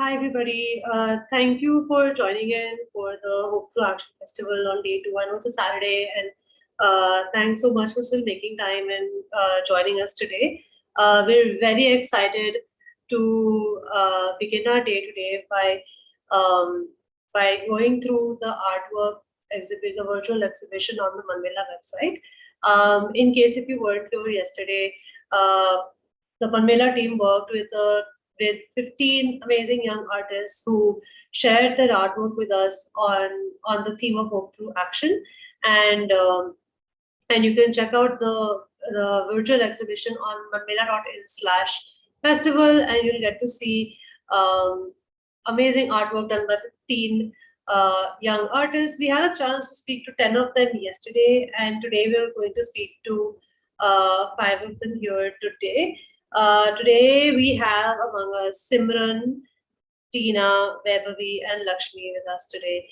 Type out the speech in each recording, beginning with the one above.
Hi, everybody. Thank you for joining in for the Hopeful Action Festival on day two. I know it's a Saturday, and thanks so much for still making time and joining us today. We're very excited to begin our day today um, by going through the artwork exhibit, the virtual exhibition on the Mela website. In case if you weren't here yesterday, the Mela team worked with 15 amazing young artists who shared their artwork with us on the theme of hope through action, and and you can check out the virtual exhibition on manmela.in/festival, and you'll get to see um, amazing artwork done by 15 young artists. We had a chance to speak to 10 of them yesterday, and today we're going to speak to five of them here today. Today we have among us Simran, Tina, Vaibhavi, and Lakshmi with us today.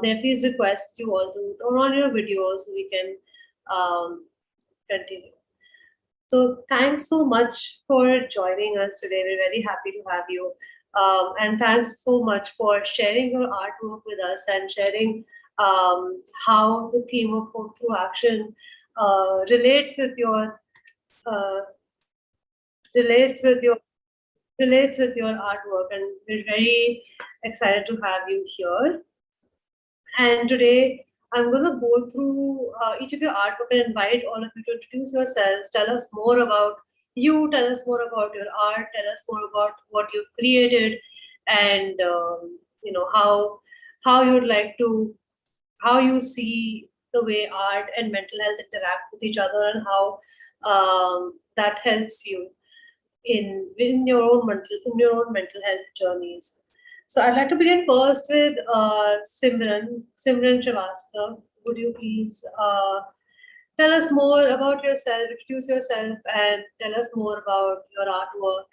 May I please request you all to turn on your videos so we can continue. So thanks so much for joining us today. We're very happy to have you. And thanks so much for sharing your artwork with us and sharing how the theme of Hope Through Action relates with your uh, relates with your relates with your artwork, and we're very excited to have you here. And today I'm going to go through each of your artwork and invite all of you to introduce yourselves, tell us more about you, tell us more about your art, tell us more about what you've created, and how you'd like to how you see the way art and mental health interact with each other, and how that helps you in your own mental health journeys. So I'd like to begin first with Simran Srivastava. Would you please tell us more about yourself, introduce yourself, and tell us more about your artwork,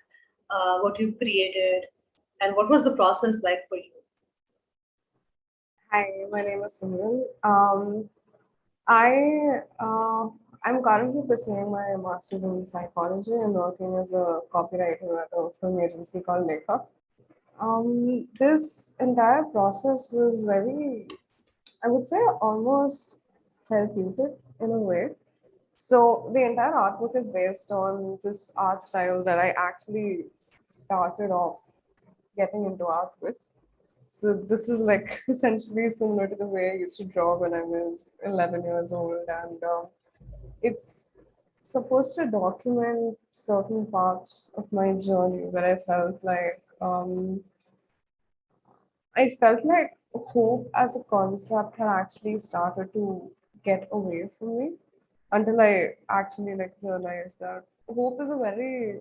what you've created, and what was the process like for you? Hi, my name is Simran. I I'm currently pursuing my master's in psychology and working as a copywriter at a film agency called SNEHA. This entire process was very, I would say, almost therapeutic in a way. So the entire artwork is based on this art style that I actually started off getting into art with. So this is like essentially similar to the way I used to draw when I was 11 years old, and it's supposed to document certain parts of my journey where I felt like hope as a concept had actually started to get away from me until I actually like realized that hope is a very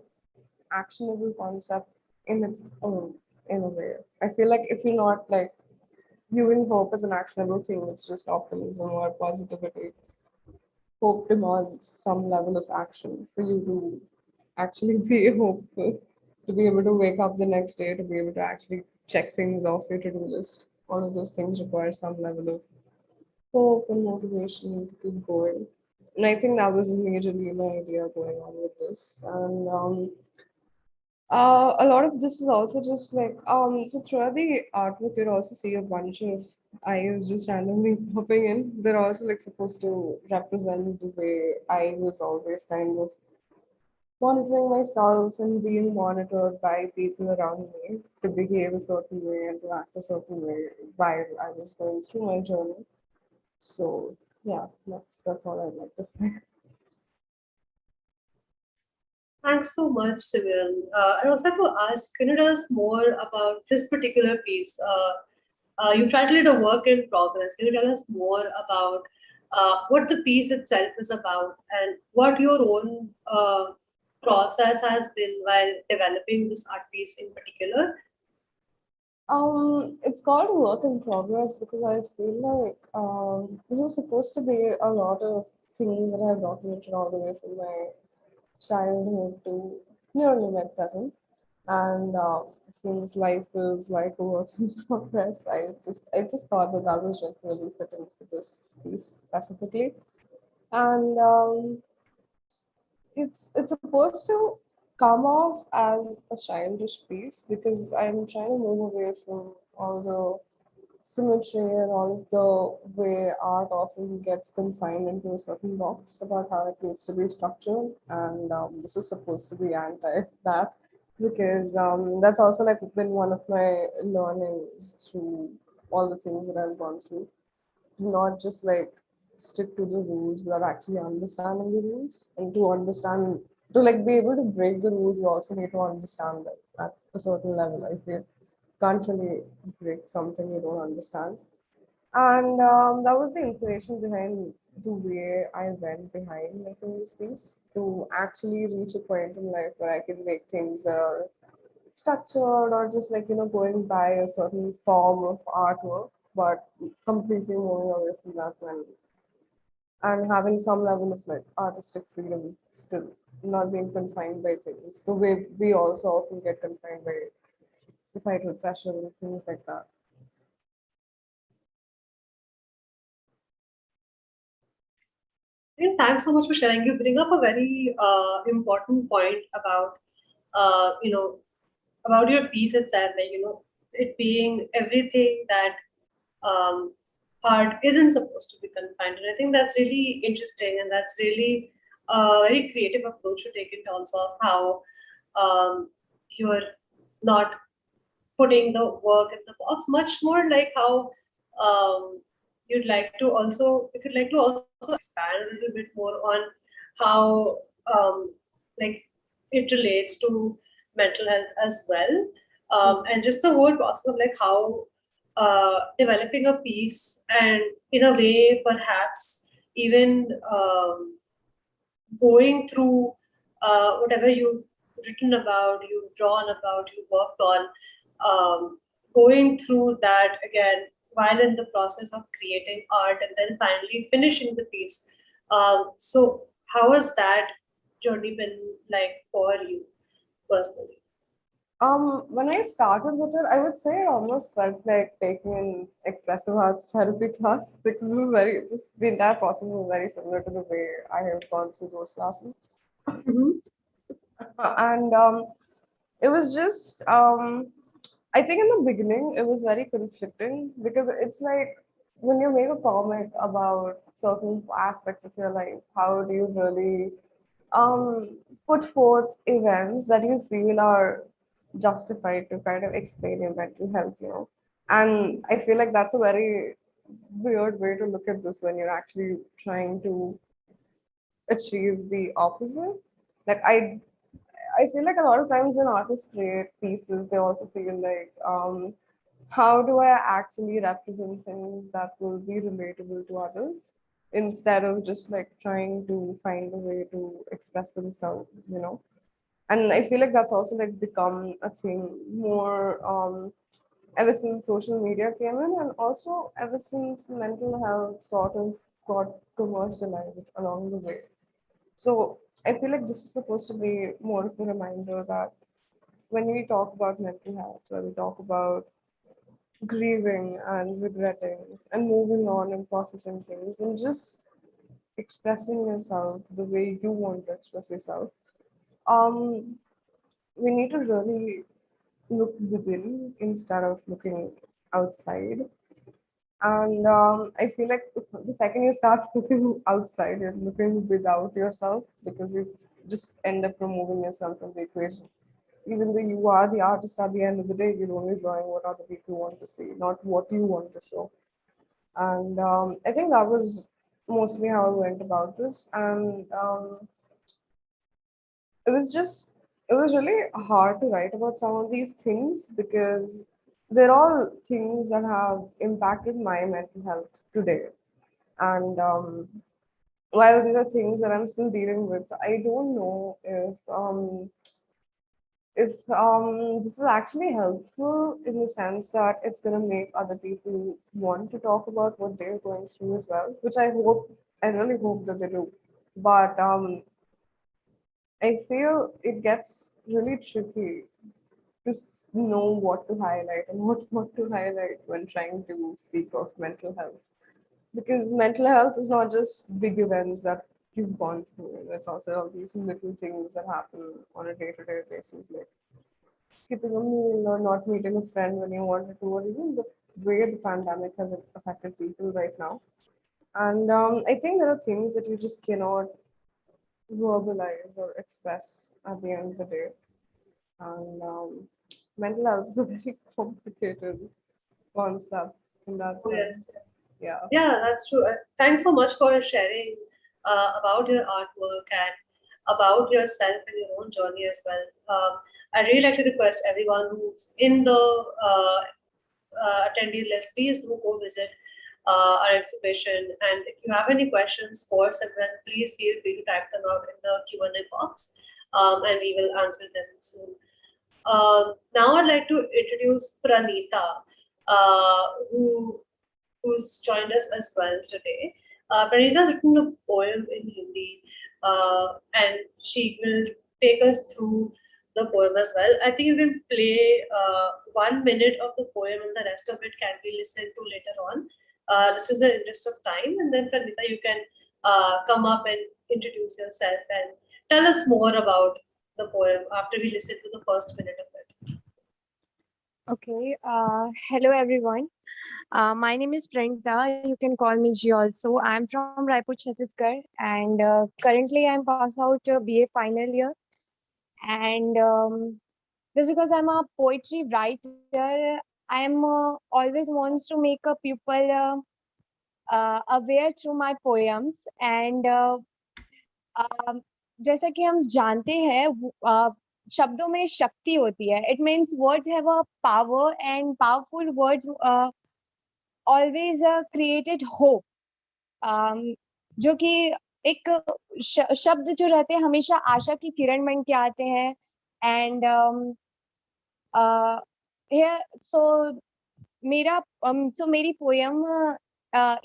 actionable concept in its own, in a way. I feel like if you're not like viewing hope as an actionable thing, it's just optimism or positivity. Hope demands some level of action for you to actually be hopeful, to be able to wake up the next day, to be able to actually check things off your to do list. All of those things require some level of hope and motivation to keep going. And I think that was majorly my idea going on with this. And a lot of this is also just like so throughout the artwork you'd also see a bunch of eyes just randomly popping in. They're also like supposed to represent the way I was always kind of monitoring myself and being monitored by people around me to behave a certain way and to act a certain way while I was going through my journey. So yeah, that's all I'd like to say. Thanks so much, Simran. I also have to ask, can you tell us more about this particular piece? You titled it a work in progress. Can you tell us more about what the piece itself is about and what your own process has been while developing this art piece in particular? It's called a work in progress because I feel like this is supposed to be a lot of things that I've documented all the way from my childhood to nearly my present. And since life is like a work in progress, I just thought that that was just really fitting for this piece specifically. And it's supposed to. come off as a childish piece because I'm trying to move away from all the symmetry and all of the way art often gets confined into a certain box about how it needs to be structured. And this is supposed to be anti that because that's also like been one of my learnings through all the things that I've gone through. Not just like stick to the rules without actually understanding the rules, and to understand, to like be able to break the rules, you also need to understand them at a certain level. I feel can't really break something you don't understand. And that was the inspiration behind the way I went behind making this piece, to actually reach a point in life where I can make things structured, or just like, going by a certain form of artwork, but completely moving away from that and having some level of like artistic freedom still, not being confined by things the way we also often get confined by societal pressure and things like that. And thanks so much for sharing. You bring up a very important point about you know about your piece itself, like it being everything that um, art isn't supposed to be confined. And I think that's really interesting, and that's really a very creative approach to take in terms of how you're not putting the work in the box. Much more like how you'd like to also, if you'd like to also expand a little bit more on how like it relates to mental health as well, and just the whole process of like how developing a piece and in a way perhaps even going through whatever you've written about, you've drawn about, you've worked on, going through that again while in the process of creating art and then finally finishing the piece. So, how has that journey been like for you personally? When I started with it, I would say it almost felt like taking an expressive arts therapy class because the entire process was very similar to the way I have gone through those classes. Mhm. And it was just, I think in the beginning, it was very conflicting because it's like when you make a comic about certain aspects of your life, how do you really put forth events that you feel are justified to kind of explain your mental health, And I feel like that's a very weird way to look at this when you're actually trying to achieve the opposite. Like I feel like a lot of times when artists create pieces, they also feel like, how do I actually represent things that will be relatable to others instead of just like trying to find a way to express themselves. And I feel like that's also like become a thing more ever since social media came in, and also ever since mental health sort of got commercialized along the way. So I feel like this is supposed to be more of a reminder that when we talk about mental health, when we talk about grieving and regretting and moving on and processing things and just expressing yourself the way you want to express yourself, um, we need to really look within instead of looking outside. And I feel like the second you start looking outside, you're looking without yourself because you just end up removing yourself from the equation. Even though you are the artist at the end of the day, you're only drawing what other people want to see, not what you want to show. And I think that was mostly how I went about this. And it was just, it was really hard to write about some of these things because they're all things that have impacted my mental health today. And while these are things that I'm still dealing with, I don't know if this is actually helpful in the sense that it's going to make other people want to talk about what they're going through as well, which I really hope that they do. But I feel it gets really tricky to know what to highlight and what not to highlight when trying to speak of mental health. Because mental health is not just big events that you've gone through. And it's also all these little things that happen on a day-to-day basis, like skipping a meal or not meeting a friend when you wanted to, or even the way the pandemic has affected people right now. And I think there are things that you just cannot verbalize or express at the end of the day. And mental health is a very complicated concept in that Oh, yes. sense. Yeah. Yeah, that's true. Thanks so much for sharing about your artwork and about yourself and your own journey as well. I really like to request everyone who's in the attendee list, please do go visit our exhibition. And if you have any questions for Sangath, please feel free to type them out in the Q&A box, and we will answer them soon. Now I'd like to introduce Pranita, who's joined us as well today. Pranita has written a poem in Hindi, and she will take us through the poem as well. I think you can play 1 minute of the poem, and the rest of it can be listened to later on. This is the interest of time, and then Pranita, you can come up and introduce yourself and tell us more about the poem after we listen to the first minute of it. Okay. Hello, everyone. My name is Pranita. You can call me G also. I'm from Raipur, Chhattisgarh, and currently I'm pass out BA final year. And just because I'm a poetry writer, I'm always wants to make a pupil aware through my poems. And जैसा कि हम जानते हैं शब्दों में शक्ति होती है. It means words have a power, and powerful words always created hope. जो कि एक शब्द जो रहते हैं हमेशा आशा की किरण बन के आते हैं. एंड मेरी पोयम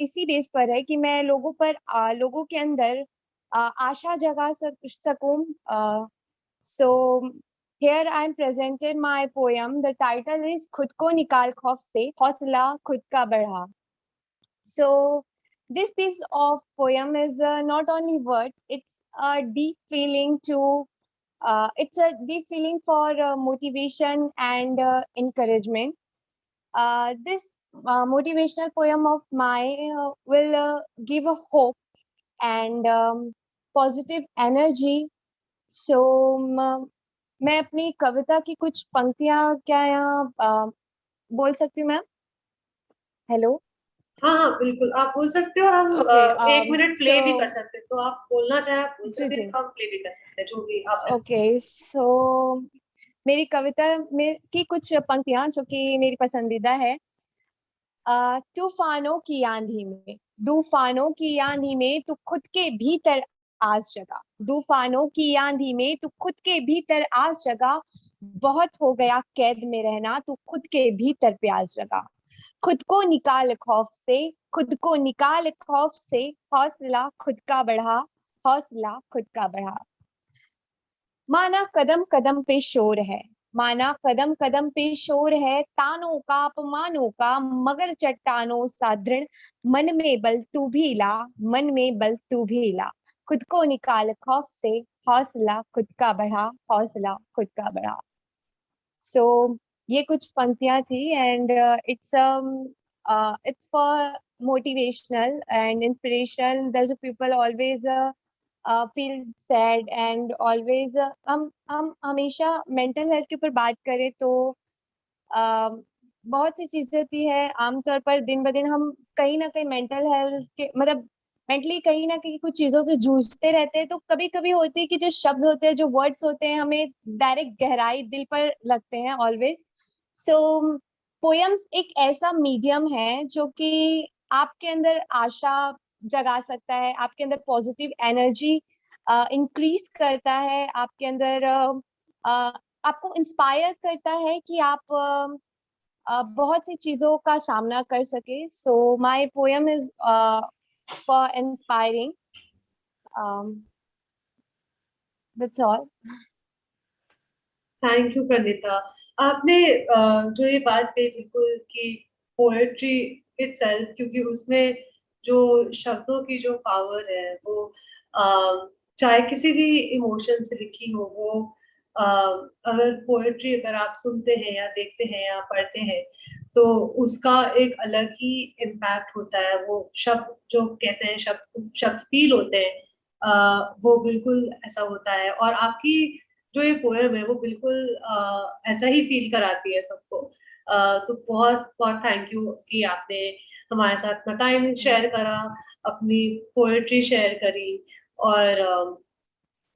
इसी बेस पर है कि मैं लोगों के अंदर आशा जगा सकूं. सो here I am presented my poem. The title is खुद को निकाल खौफ से हौसला खुद का बढ़ा. So this piece of poem is not only words, it's a deep feeling it's a deep feeling for motivation and encouragement. This motivational poem of mine will give a hope and positive energy. So मैं अपनी कविता की कुछ पंक्तियां क्या यहाँ बोल सकती हूँ मैम? हेलो. हाँ, बिल्कुल आप बोल सकते हो, और हम Okay, 1 मिनट प्ले भी कर सकते हैं, तो आप बोलना चाहे आप बोल सकते हैं, जी. हम प्ले भी कर सकते हैं, जो भी आप. Okay, so मेरी कविता में की कुछ पंक्तियां जो कि मेरी पसंदीदा है. तूफानों की आंधी में, तूफानों की आंधी में तू खुद के भीतर आस जगा. तूफानों की आंधी में तू खुद के भीतर आस जगा. बहुत हो गया कैद में रहना, तू खुद के भीतर प्यास जगा. खुद को निकाल खौफ से, खुद को निकाल खौफ से हौसला खुद का बढ़ा, हौसला खुद का बढ़ा. माना कदम कदम पे शोर है, माना कदम कदम पे शोर है, तानों का अपमानों का मगर चट्टानों सा दृढ़. मन में बल तू भी ला, मन में बल तू भी ला. खुद को निकाल खौफ से हौसला खुद का बढ़ा, हौसला खुद का बढ़ा. सो ये कुछ पंक्तियां थी. And it's for motivational and inspiration. There's a people always feel sad and always हम हमेशा मेंटल हेल्थ के ऊपर बात करें तो बहुत सी चीजें होती है. आमतौर पर दिन ब दिन हम कहीं ना कहीं मेंटल हेल्थ के मतलब मेंटली कहीं ना कहीं कुछ चीजों से जूझते रहते हैं. तो कभी कभी होती है कि जो शब्द होते हैं, जो वर्ड्स होते हैं, हमें डायरेक्ट गहराई दिल पर लगते हैं ऑलवेज. सो पोयम्स एक ऐसा मीडियम है जो कि आपके अंदर आशा जगा सकता है, आपके अंदर पॉजिटिव एनर्जी इंक्रीज करता है, आपके अंदर आपको इंस्पायर करता है कि आप बहुत सी चीजों का सामना कर सके. So my poem is for inspiring. That's all. Thank you Praneeta. आपने जो ये बात कही बिल्कुल कि पोएट्री इटसेल्फ, क्योंकि उसमें जो शब्दों की जो पावर है वो चाहे किसी भी इमोशन से लिखी हो वो, अगर पोएट्री अगर आप सुनते हैं या देखते हैं या पढ़ते हैं तो उसका एक अलग ही इम्पैक्ट होता है। वो शब्द जो कहते हैं, शब्द शब्द फील होते हैं, वो बिल्कुल ऐसा होता है। और आपकी जो ये पोएम है वो बिल्कुल ऐसा ही फील कराती है सबको। तो बहुत बहुत थैंक यू कि आपने हमारे साथ अपना टाइम शेयर करा, अपनी पोएट्री शेयर करी और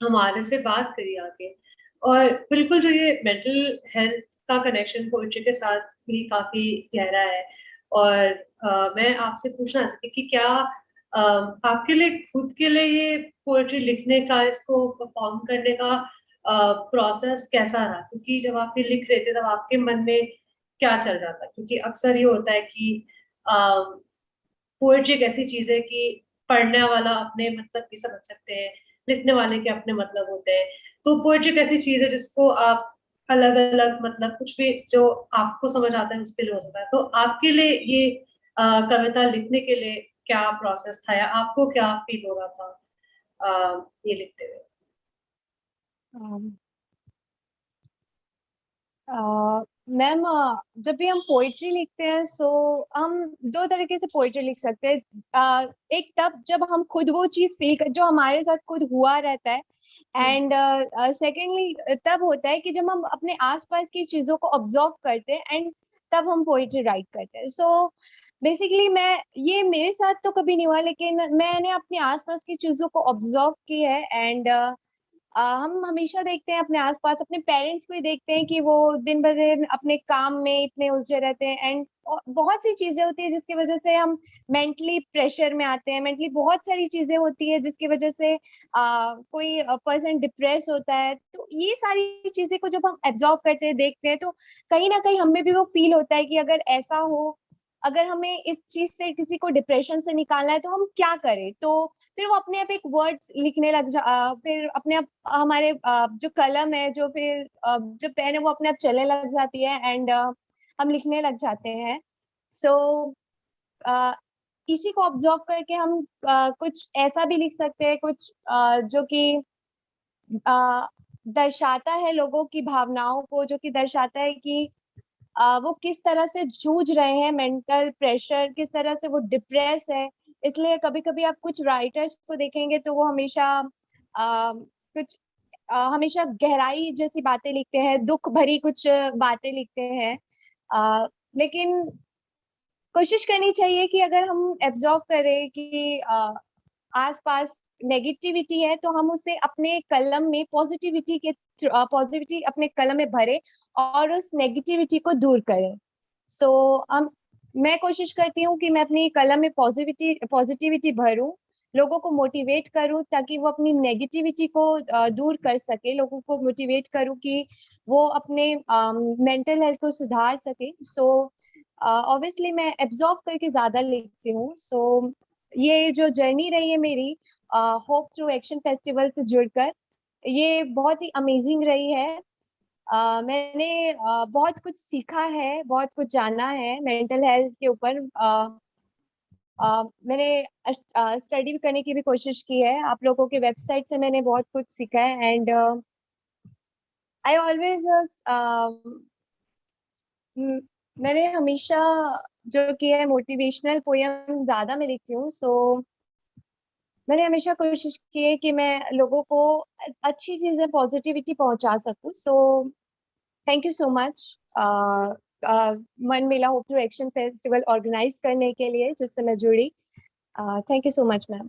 हमारे से बात करी आगे। और बिल्कुल जो ये मेंटल हेल्थ का कनेक्शन पोएट्री के साथ भी काफी गहरा है। और मैं आपसे पूछना चाहती थी कि क्या आपके लिए खुद के लिए ये पोएट्री लिखने का, इसको परफॉर्म करने का प्रोसेस कैसा रहा? क्योंकि जब आप ये लिख रहे थे तब आपके मन में क्या चल रहा था? क्योंकि अक्सर ये होता है कि पोएट्री एक ऐसी चीज है कि पढ़ने वाला अपने मतलब भी समझ सकते हैं, लिखने वाले के अपने मतलब होते हैं। तो पोएट्री एक ऐसी चीज है जिसको आप अलग अलग मतलब कुछ भी जो आपको समझ आता है उसके लिए हो सकता है। तो आपके लिए ये कविता लिखने के लिए क्या प्रोसेस था, या आपको क्या फील हो रहा था ये लिखते हुए? मैम, जब भी हम पोइट्री लिखते हैं सो हम दो तरीके से पोइट्री लिख सकते हैं। एक तब जब हम खुद वो चीज फील कर, जो हमारे साथ खुद हुआ रहता है, एंड सेकेंडली तब होता है कि जब हम अपने आसपास की चीजों को ऑब्जर्व करते हैं एंड तब हम पोइट्री राइट करते हैं। सो बेसिकली मैं, ये मेरे साथ तो कभी नहीं हुआ, लेकिन मैंने अपने आसपास की चीजों को ऑब्जर्व की है। एंड हम हमेशा देखते हैं अपने आसपास, अपने पेरेंट्स को ही देखते हैं कि वो दिन ब दिन अपने काम में इतने उलझे रहते हैं एंड बहुत सी चीजें होती है जिसकी वजह से हम मेंटली प्रेशर में आते हैं। मेंटली बहुत सारी चीजें होती है जिसकी वजह से कोई पर्सन डिप्रेस होता है। तो ये सारी चीजें को जब हम एब्जॉर्ब करते हैं, देखते हैं, तो कहीं ना कहीं हमें भी वो फील होता है कि अगर ऐसा हो, अगर हमें इस चीज से किसी को डिप्रेशन से निकालना है तो हम क्या करें। तो फिर वो अपने आप एक वर्ड्स लिखने लग फिर अपने आप हमारे जो कलम है, जो फिर जो पेन है, वो अपने आप चलने लग जाती है एंड हम लिखने लग जाते हैं। सो इसी को ऑब्जर्व करके हम कुछ ऐसा भी लिख सकते हैं, कुछ जो कि दर्शाता है लोगों की भावनाओं को, जो कि दर्शाता है कि वो किस तरह से जूझ रहे हैं, मेंटल प्रेशर, किस तरह से वो डिप्रेस है। इसलिए कभी कभी आप कुछ राइटर्स को देखेंगे तो वो हमेशा कुछ हमेशा गहराई जैसी बातें लिखते हैं, दुख भरी कुछ बातें लिखते हैं। लेकिन कोशिश करनी चाहिए कि अगर हम एब्जॉर्व करें कि आसपास नेगेटिविटी है तो हम उसे अपने कलम में पॉजिटिविटी अपने कलम में भरे और उस नेगेटिविटी को दूर करें। सो हम मैं कोशिश करती हूँ कि मैं अपनी कलम में पॉजिटिविटी भरूं, लोगों को मोटिवेट करूं ताकि वो अपनी नेगेटिविटी को दूर कर सके, लोगों को मोटिवेट करूं कि वो अपने मेंटल हेल्थ को सुधार सके। सो ऑब्वियसली मैं एब्जॉर्व करके ज्यादा लिखती हूँ। सो ये जो जर्नी रही है मेरी होप थ्रू एक्शन फेस्टिवल से जुड़कर, ये बहुत ही अमेजिंग रही है। मैंने बहुत कुछ सीखा है, बहुत कुछ जाना है मेंटल हेल्थ के ऊपर। मैंने स्टडी भी करने की भी कोशिश की है, आप लोगों के वेबसाइट से मैंने बहुत कुछ सीखा है। एंड आई ऑलवेज मैंने हमेशा जो किया है, मोटिवेशनल पोयम ज्यादा मैं लिखती हूँ। सो मैंने हमेशा कोशिश की है कि मैं लोगों को अच्छी चीजें, पॉजिटिविटी पहुंचा सकूं। So thank you so much Man Mela hope through action festival organise करने के लिए, जिससे मैं जुड़ी। Thank you so much ma'am.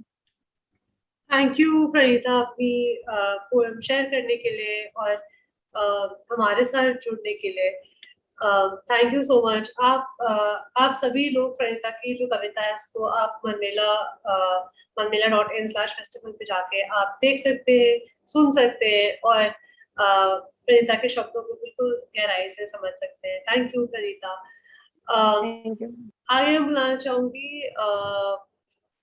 Thank you Praneeta, अपनी पोएम शेयर करने के लिए और हमारे साथ जुड़ने के लिए। Thank you so much. आप सभी लोग प्रणीता की जो कविता है उसको आप manmela.in/festival पे जाके आप देख सकते हैं, सुन सकते हैं और प्रणीता के शब्दों को बिल्कुल गहराई से समझ सकते हैं। Thank you Praneeta. Thank you. आगे मैं बुलाना चाहूंगी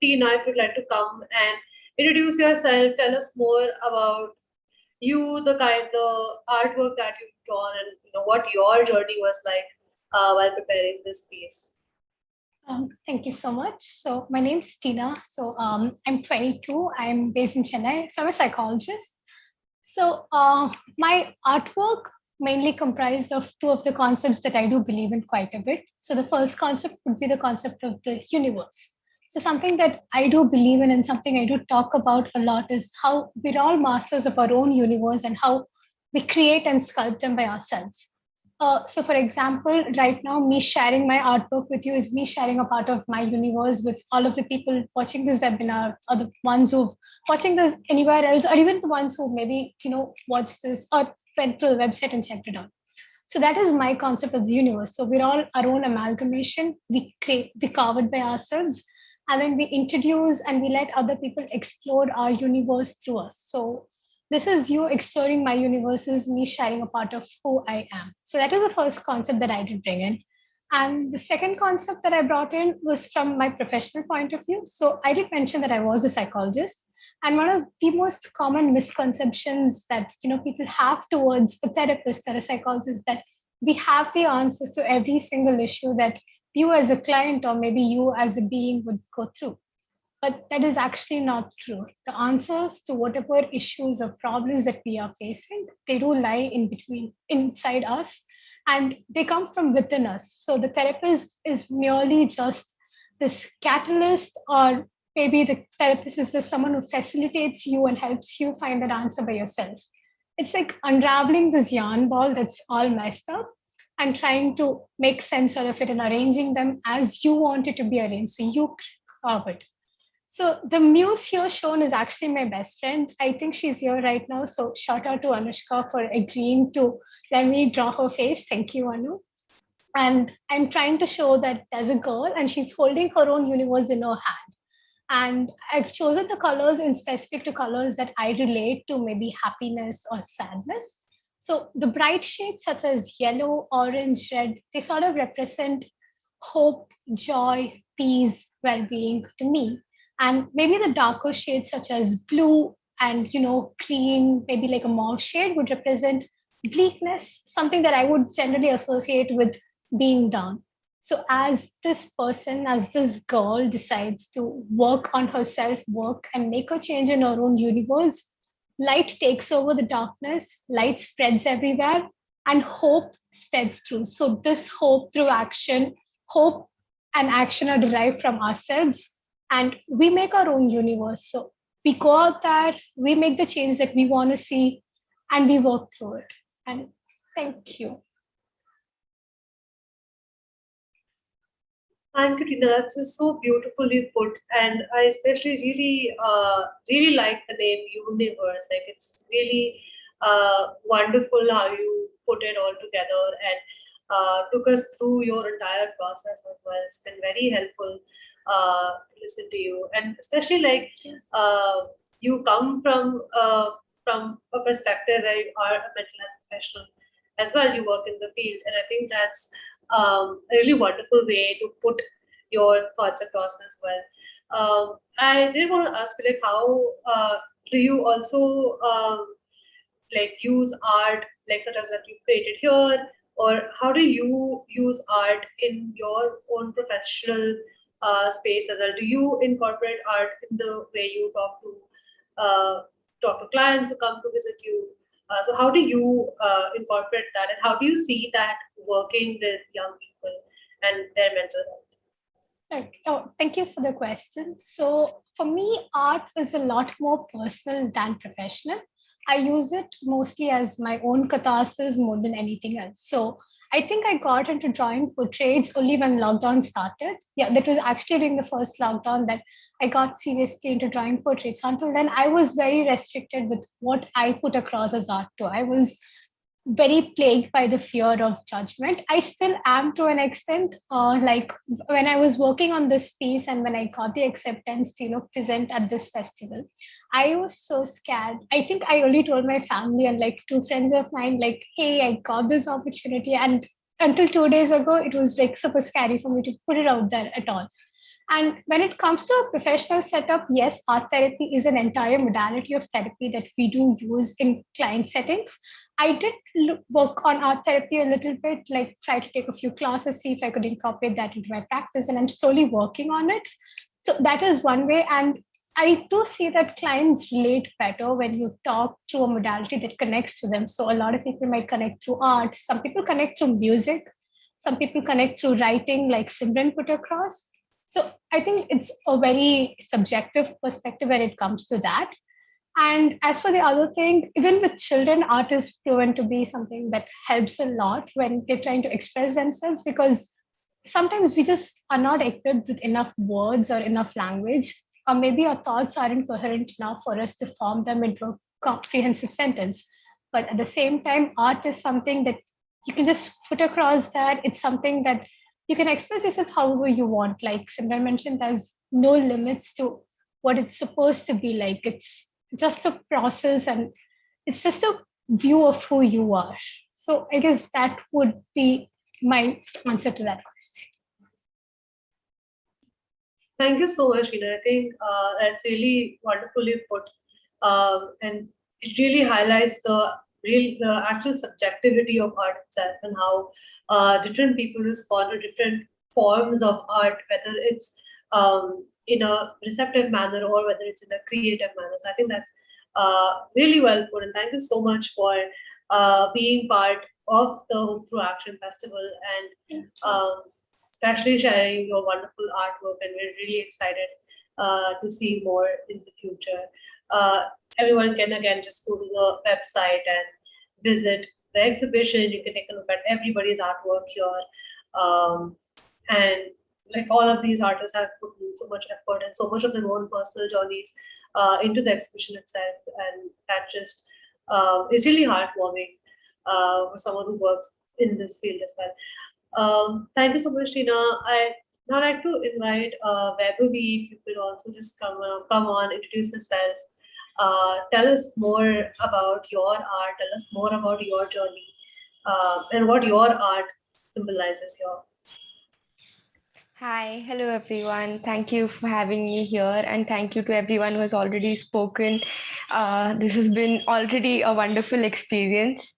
Tina, if you'd like to come and introduce yourself, tell us more about you, the artwork that you've drawn, and what your journey was like while preparing this piece. Thank you so much. So my name is Tina. So I'm 22. I'm based in Chennai. So I'm a psychologist. So my artwork mainly comprised of two of the concepts that I do believe in quite a bit. So the first concept would be the concept of the universe. So something that I do believe in and something I do talk about a lot is how we're all masters of our own universe and how we create and sculpt them by ourselves. So, for example, right now, me sharing my artwork with you is me sharing a part of my universe with all of the people watching this webinar, or the ones who watching this anywhere else, or even the ones who maybe watched this or went to the website and checked it out. So that is my concept of the universe. So we're all our own amalgamation. We carve it by ourselves, and then we introduce and we let other people explore our universe through us. So this is you exploring my universe, is me sharing a part of who I am. So that is the first concept that I did bring in. And the second concept that I brought in was from my professional point of view. So I did mention that I was a psychologist. And one of the most common misconceptions that people have towards a therapist or a psychologist is that we have the answers to every single issue that you as a client or maybe you as a being would go through. But that is actually not true. The answers to whatever issues or problems that we are facing, they do lie in between, inside us, and they come from within us. So the therapist is merely just this catalyst, or maybe the therapist is just someone who facilitates you and helps you find that answer by yourself. It's like unraveling this yarn ball that's all messed up and trying to make sense out of it and arranging them as you want it to be arranged. So you carve it. So the muse here shown is actually my best friend. I think she's here right now. So shout out to Anushka for agreeing to let me draw her face. Thank you, Anu. And I'm trying to show that there's a girl and she's holding her own universe in her hand. And I've chosen the colors in specific to colors that I relate to, maybe happiness or sadness. So the bright shades such as yellow, orange, red, they sort of represent hope, joy, peace, well-being to me. And maybe the darker shades such as blue and green, maybe like a mauve shade, would represent bleakness, something that I would generally associate with being down. So as this person, as this girl decides to work on herself, work and make a change in her own universe, light takes over the darkness, light spreads everywhere, and hope spreads through. So this hope through action, hope and action are derived from ourselves, and we make our own universe. So we go out there, we make the change that we want to see, and we work through it. And thank you. Thank you, Tina. That's just so beautifully put, and I especially really like the name Universe. Like it's really wonderful how you put it all together and took us through your entire process as well. It's been very helpful to listen to you, and especially like you come from a perspective where you are a mental health professional as well. You work in the field, and I think that's a really wonderful way to put your thoughts across as well. I did want to ask you, like, how do you also like use art, like such as that you created here, or how do you use art in your own professional space as well? Do you incorporate art in the way you talk to clients who come to visit you? So how do you incorporate that, and how do you see that working with young people and their mental health? Right. Oh, thank you for the question. So for me, art is a lot more personal than professional. I use it mostly as my own catharsis more than anything else. So I think I got into drawing portraits only when lockdown started. Yeah, that was actually during the first lockdown that I got seriously into drawing portraits. Until then, I was very restricted with what I put across as art too. I was very plagued by the fear of judgment. I still am to an extent. Like when I was working on this piece and when I got the acceptance to present at this festival, I was so scared. I think I only told my family and like two friends of mine, like, hey, I got this opportunity. And until 2 days ago, it was like super scary for me to put it out there at all. And when it comes to a professional setup, yes, art therapy is an entire modality of therapy that we do use in client settings. I did work on art therapy a little bit, like try to take a few classes, see if I could incorporate that into my practice, and I'm slowly working on it. So that is one way. And I do see that clients relate better when you talk through a modality that connects to them. So a lot of people might connect through art. Some people connect through music. Some people connect through writing, like Simran put across. So I think it's a very subjective perspective when it comes to that. And as for the other thing, even with children, art is proven to be something that helps a lot when they're trying to express themselves, because sometimes we just are not equipped with enough words or enough language, or maybe our thoughts aren't coherent enough for us to form them into a comprehensive sentence. But at the same time, art is something that you can just put across, that it's something that you can express yourself however you want. Like Simran mentioned, there's no limits to what it's supposed to be like. It's just a process, and it's just a view of who you are. So I guess that would be my answer to that question. Thank you so much, Sheena. I think that's really wonderfully put, and it really highlights the actual subjectivity of art itself, and how different people respond to different forms of art, whether it's in a receptive manner or whether it's in a creative manner. So I think that's really well put, and thank you so much for being part of the Hope Through Action Festival, and especially sharing your wonderful artwork. And we're really excited to see more in the future. Everyone can again just go to the website and visit the exhibition. You can take a look at everybody's artwork here. And like all of these artists have put in so much effort and so much of their own personal journeys into the exhibition itself. And that just is really heartwarming for someone who works in this field as well. Thank you so much, Tina. I now like to invite Vaibhavi, if you could also just come on, introduce yourself. Tell us more about your art. Tell us more about your journey and what your art symbolizes here. Hi, hello everyone. Thank you for having me here, and thank you to everyone who has already spoken. This has been already a wonderful experience.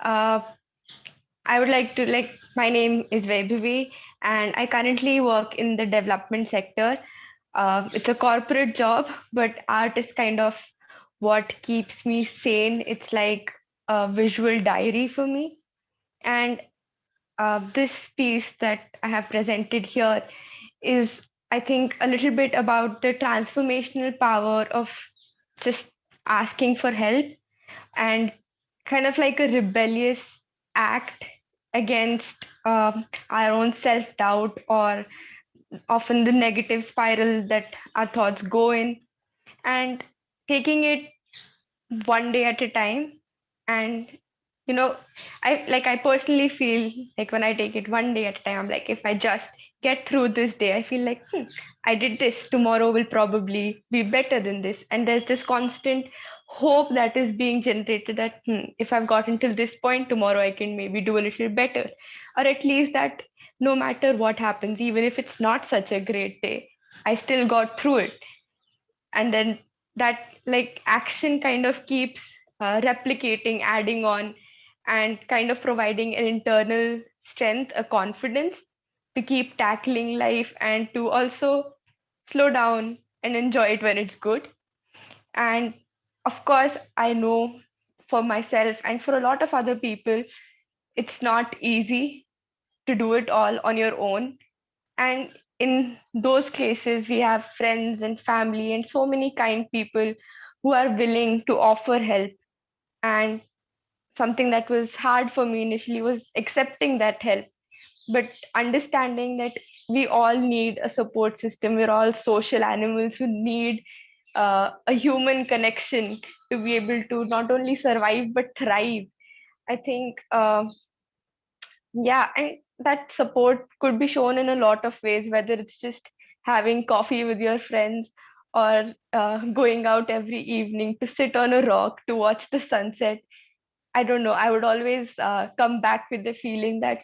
I would like to, my name is Vaibhavi, and I currently work in the development sector. It's a corporate job, but art is kind of what keeps me sane. It's like a visual diary for me. And this piece that I have presented here is, I think, a little bit about the transformational power of just asking for help, and kind of like a rebellious act against our own self-doubt, or often the negative spiral that our thoughts go in, and taking it one day at a time. And I personally feel like when I take it one day at a time, I'm like, if I just get through this day, I feel like I did this, tomorrow will probably be better than this. And there's this constant hope that is being generated that if I've gotten till this point, tomorrow I can maybe do a little better, or at least that no matter what happens, even if it's not such a great day, I still got through it. And then that action kind of keeps replicating, adding on, and kind of providing an internal strength, a confidence to keep tackling life, and to also slow down and enjoy it when it's good. And of course, I know for myself and for a lot of other people, it's not easy to do it all on your own. And in those cases, we have friends and family and so many kind people who are willing to offer help. And something that was hard for me initially was accepting that help, but understanding that we all need a support system. We're all social animals who need a human connection to be able to not only survive but thrive. I think yeah, and that support could be shown in a lot of ways, whether it's just having coffee with your friends, or going out every evening to sit on a rock to watch the sunset. I don't know, I would always come back with the feeling that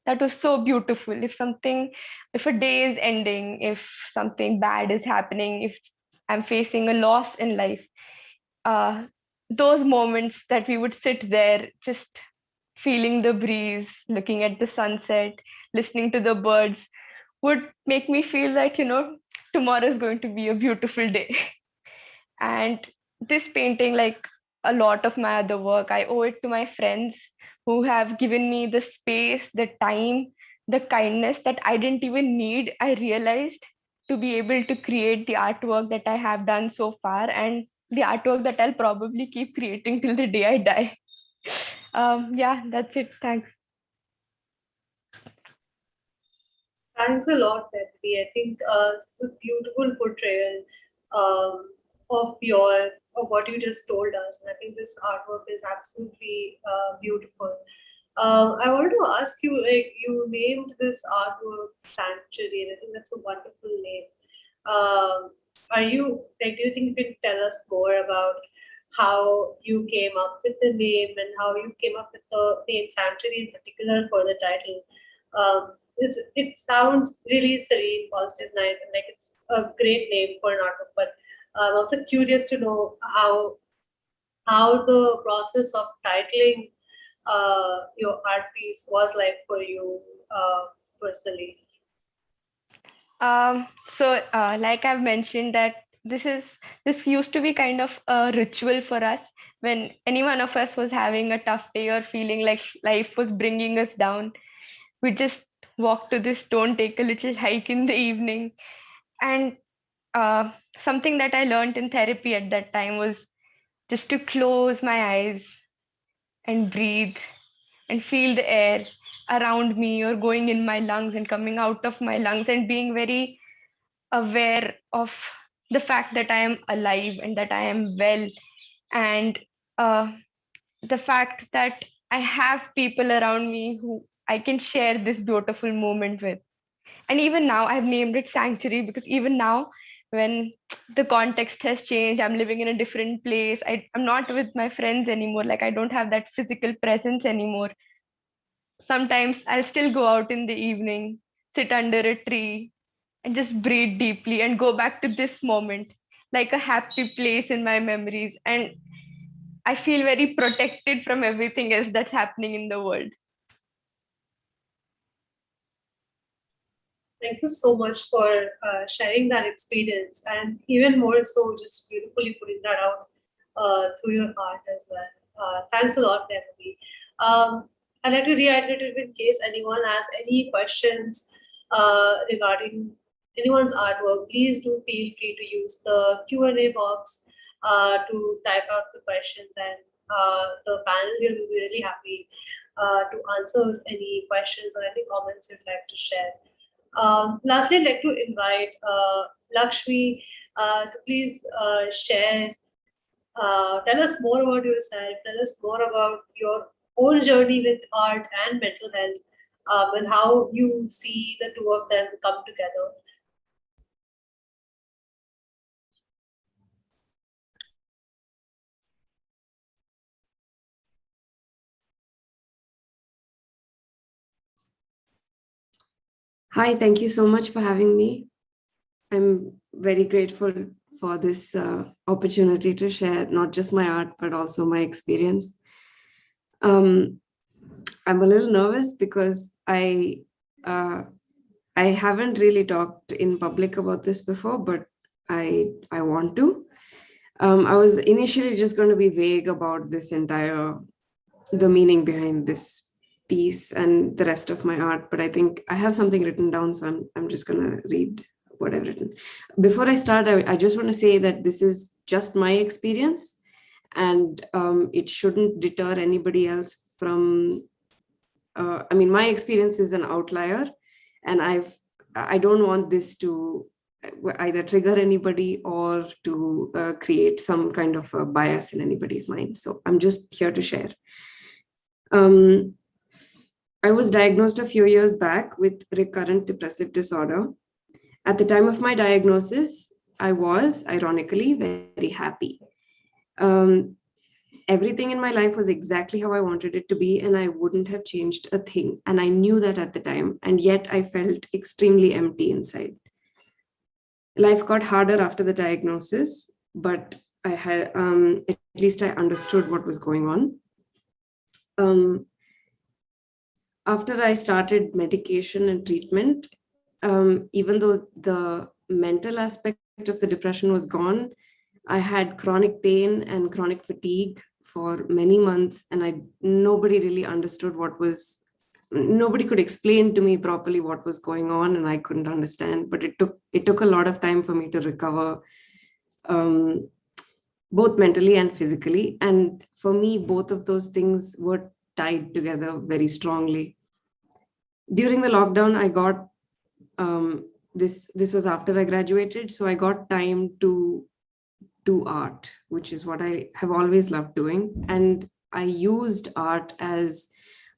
that was so beautiful. If a day is ending, if something bad is happening, if I'm facing a loss in life, uh, those moments that we would sit there just feeling the breeze, looking at the sunset, listening to the birds would make me feel that, tomorrow is going to be a beautiful day. And this painting, like a lot of my other work, I owe it to my friends who have given me the space, the time, the kindness that I didn't even need. I realized to be able to create the artwork that I have done so far, and the artwork that I'll probably keep creating till the day I die. Yeah, that's it. Thanks. Thanks a lot, Bethany. I think it's a beautiful portrayal of what you just told us, and I think this artwork is absolutely beautiful. I wanted to ask you, like, you named this artwork Sanctuary, and I think that's a wonderful name. Are you like? Do you think you can tell us more about how you came up with the name and how you came up with the name Sanctuary in particular for the title? It sounds really serene, positive, nice, and like it's a great name for an artwork. But I'm also curious to know how the process of titling your art piece was like for you personally. Like I've mentioned that this used to be kind of a ritual for us when any one of us was having a tough day or feeling like life was bringing us down. We just walk to this stone, take a little hike in the evening, and something that I learned in therapy at that time was just to close my eyes and breathe and feel the air around me or going in my lungs and coming out of my lungs, and being very aware of the fact that I am alive and that I am well, and uh, the fact that I have people around me who I can share this beautiful moment with. And even now, I've named it Sanctuary because even now, when the context has changed, I'm living in a different place. I'm not with my friends anymore. Like, I don't have that physical presence anymore. Sometimes I'll still go out in the evening, sit under a tree, and just breathe deeply and go back to this moment, like a happy place in my memories. And I feel very protected from everything else that's happening in the world. Thank you so much for sharing that experience, and even more so, just beautifully putting that out through your art as well. Thanks a lot, Debbie. I'd like to reiterate it in case anyone has any questions regarding anyone's artwork. Please do feel free to use the Q&A box to type out the questions, and the panel will be really happy to answer any questions or any comments you'd like to share. Lastly, I'd like to invite Lakshmi to please tell us more about yourself, tell us more about your own journey with art and mental health, and how you see the two of them come together. Hi, thank you so much for having me. I'm very grateful for this opportunity to share not just my art, but also my experience. I'm a little nervous because I haven't really talked in public about this before, but I want to. I was initially just going to be vague about the meaning behind this piece and the rest of my art, but I think I have something written down, so I'm just going to read what I've written. Before I start, I just want to say that this is just my experience, and it shouldn't deter anybody else from, I mean, my experience is an outlier, and I don't want this to either trigger anybody or to create some kind of a bias in anybody's mind. So I'm just here to share. I was diagnosed a few years back with recurrent depressive disorder. At the time of my diagnosis, I was, ironically, very happy. Everything in my life was exactly how I wanted it to be, and I wouldn't have changed a thing. And I knew that at the time, and yet I felt extremely empty inside. Life got harder after the diagnosis, but it least I understood what was going on. After I started medication and treatment, even though the mental aspect of the depression was gone, I had chronic pain and chronic fatigue for many months, and nobody really understood nobody could explain to me properly what was going on, and I couldn't understand. But it took a lot of time for me to recover, both mentally and physically. And for me, both of those things were tied together very strongly. During the lockdown, I got this was after I graduated, so I got time to do art, which is what I have always loved doing. And I used art as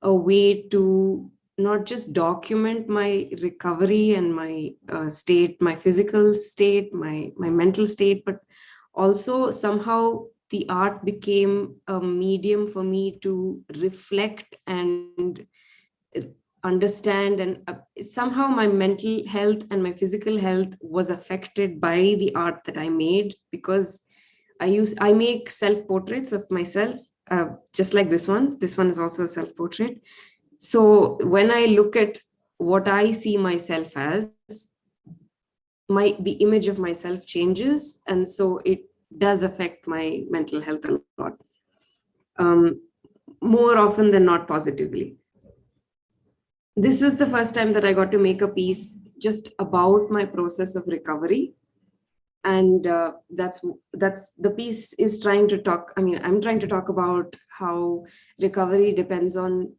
a way to not just document my recovery and my state, my physical state, my mental state, but also somehow the art became a medium for me to reflect and understand. And somehow my mental health and my physical health was affected by the art that I made, because I make self-portraits of myself, just like this one. This one is also a self-portrait. So when I look at what I see myself as, the image of myself changes, and so it does affect my mental health a lot, more often than not positively. This was the first time that I got to make a piece just about my process of recovery. And that's the piece is trying to talk. I mean, I'm trying to talk about how recovery depends on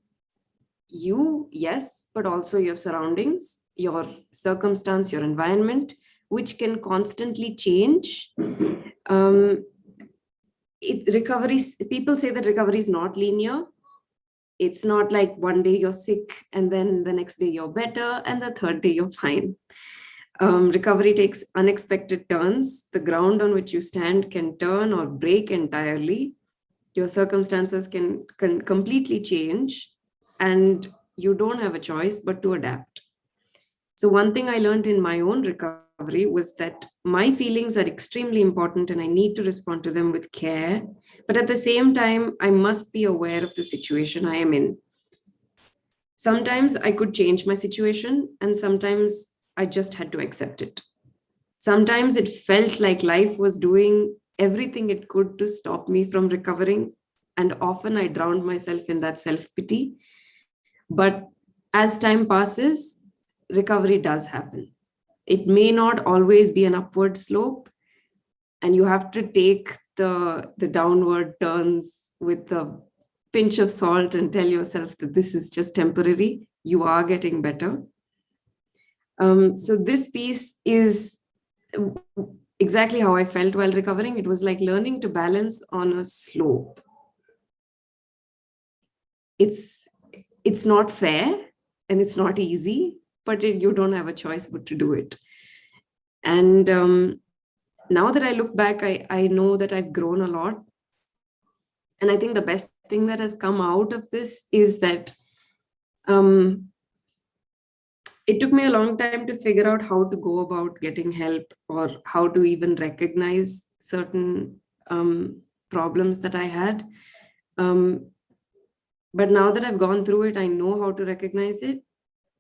you, yes, but also your surroundings, your circumstance, your environment, which can constantly change. People say that recovery is not linear. It's not like one day you're sick and then the next day you're better and the third day you're fine. Recovery takes unexpected turns. The ground on which you stand can turn or break entirely. Your circumstances can completely change, and you don't have a choice but to adapt. So one thing I learned in my own recovery was that my feelings are extremely important and I need to respond to them with care. But at the same time, I must be aware of the situation I am in. Sometimes I could change my situation, and sometimes I just had to accept it. Sometimes it felt like life was doing everything it could to stop me from recovering, and often I drowned myself in that self-pity. But as time passes, recovery does happen. It may not always be an upward slope, and you have to take the downward turns with a pinch of salt and tell yourself that this is just temporary. You are getting better. So this piece is exactly how I felt while recovering. It was like learning to balance on a slope. It's not fair and it's not easy, but you don't have a choice but to do it. And now that I look back, I know that I've grown a lot. And I think the best thing that has come out of this is that it took me a long time to figure out how to go about getting help, or how to even recognize certain problems that I had. But now that I've gone through it, I know how to recognize it.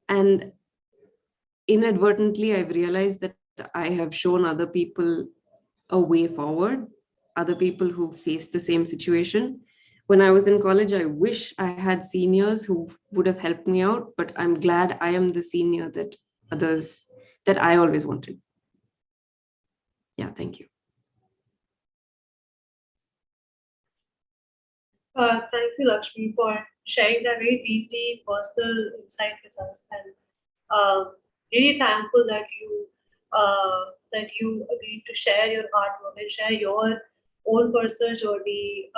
And inadvertently, I've realized that I have shown other people a way forward, other people who face the same situation. When I was in college, I wish I had seniors who would have helped me out, but I'm glad I am the senior that I always wanted. Yeah, thank you. Thank you, Lakshmi, for sharing that very deeply personal insight with us, and really thankful that you agreed to share your artwork and share your own personal journey,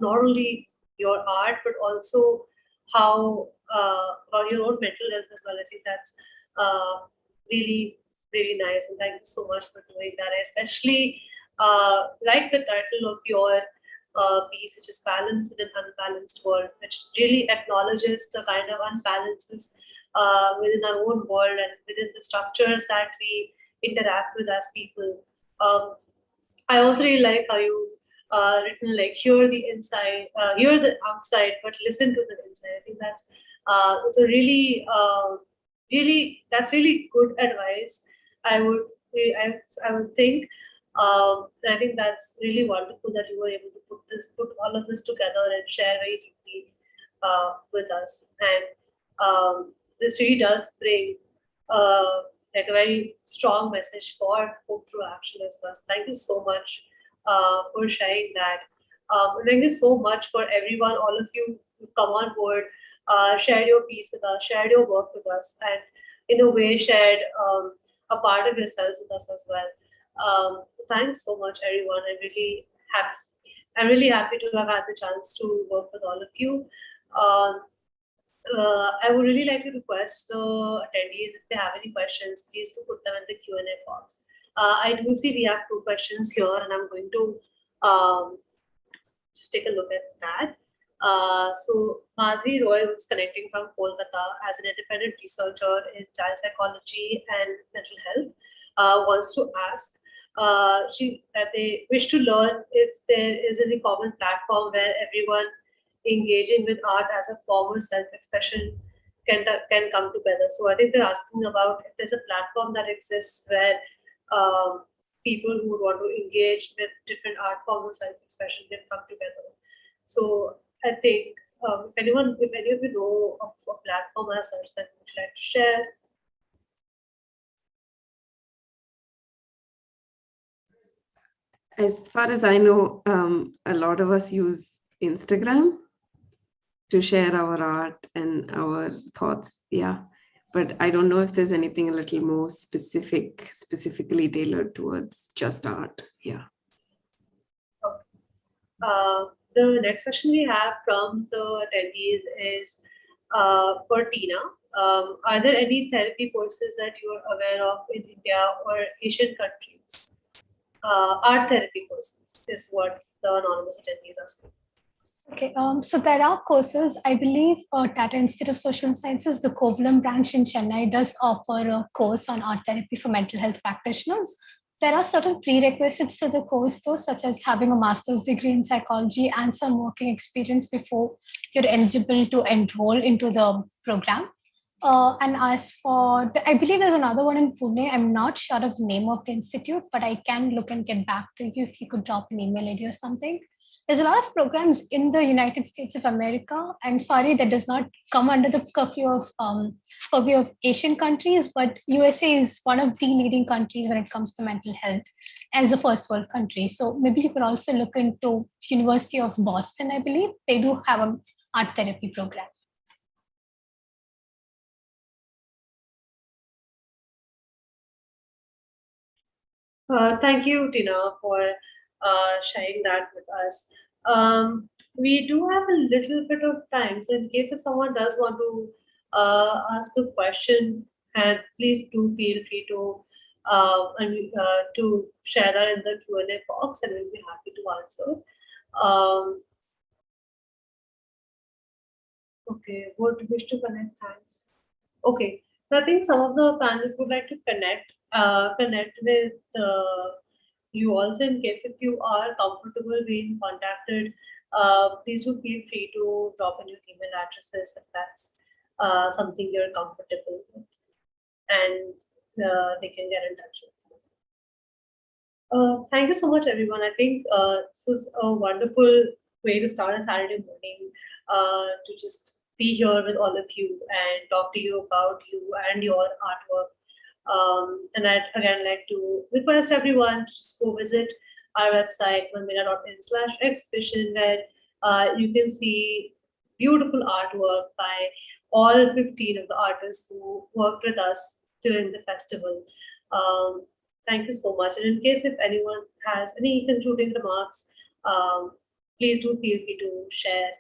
not only your art but also how about your own mental health as well. I think that's really nice, and thank you so much for doing that. I especially like the title of your piece, which is Balance in an Unbalanced World, which really acknowledges the kind of unbalances within our own world and within the structures that we interact with as people. I also really like how you written like hear the inside, hear the outside, but listen to the inside. I think that's it's a really, that's really good advice. I would, I would think. I think that's really wonderful that you were able to put all of this together and share very deeply with us. And this really does bring like a very strong message for hope through action as well. Thank you so much for sharing that. Thank you so much for everyone, all of you who've come on board, shared your piece with us, shared your work with us, and in a way shared a part of yourselves with us as well. Thanks so much, everyone. I'm really happy to have had the chance to work with all of you. I would really like to request the attendees, if they have any questions, please to put them in the Q&A box. I do see we have 2 questions here, and I'm going to just take a look at that. So Madhuri Roy, who's connecting from Kolkata as an independent researcher in child psychology and mental health, wants to ask that they wish to learn if there is any common platform where everyone engaging with art as a form of self-expression can come together. So I think they're asking about if there's a platform that exists where people who would want to engage with different art forms of self-expression can come together. So I think if any of you know of a platform as such that would you like to share. As far as I know, a lot of us use Instagram to share our art and our thoughts. Yeah. But I don't know if there's anything a little more specifically tailored towards just art. Yeah. Okay. The next question we have from the attendees is for Tina. Are there any therapy courses that you are aware of in India or Asian countries? Art therapy courses is what the anonymous attendee is asking. Okay, so there are courses. I believe Tata Institute of Social Sciences, the Kovalam branch in Chennai, does offer a course on art therapy for mental health practitioners. There are certain prerequisites to the course, though, such as having a master's degree in psychology and some working experience before you're eligible to enroll into the program. And as for, I believe there's another one in Pune. I'm not sure of the name of the institute, but I can look and get back to you if you could drop an email ID or something. There's a lot of programs in the United States of America. I'm sorry that does not come under the purview of Asian countries, but USA is one of the leading countries when it comes to mental health as a first world country. So maybe you could also look into University of Boston, I believe. They do have an art therapy program. Thank you, Tina, for sharing that with us. We do have a little bit of time, so in case if someone does want to ask a question, and please do feel free to share that in the Q&A box, and we'll be happy to answer. Okay, would wish to connect? Thanks. Okay, so I think some of the panelists would like to connect with you also, in case if you are comfortable being contacted. Please do feel free to drop in your email addresses if that's something you're comfortable with, and they can get in touch with you. Thank you so much, everyone. I think this was a wonderful way to start a Saturday morning, to just be here with all of you and talk to you about you and your artwork. And I'd again like to request everyone to just go visit our website, manmela.in/exhibition, where you can see beautiful artwork by all 15 of the artists who worked with us during the festival. Thank you so much. And in case if anyone has any concluding remarks, please do feel free to share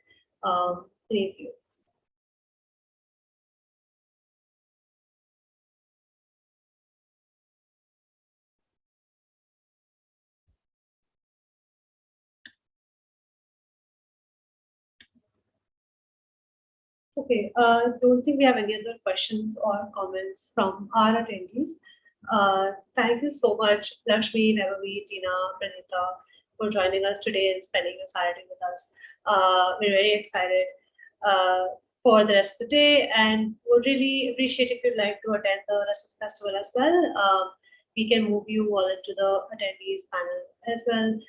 any of you. Okay, don't think we have any other questions or comments from our attendees. Thank you so much, Lakshmi, Navavi, Tina, Pranita, for joining us today and spending your Saturday with us. We're very excited for the rest of the day, and would really appreciate if you'd like to attend the rest of the festival as well. We can move you all into the attendees panel as well.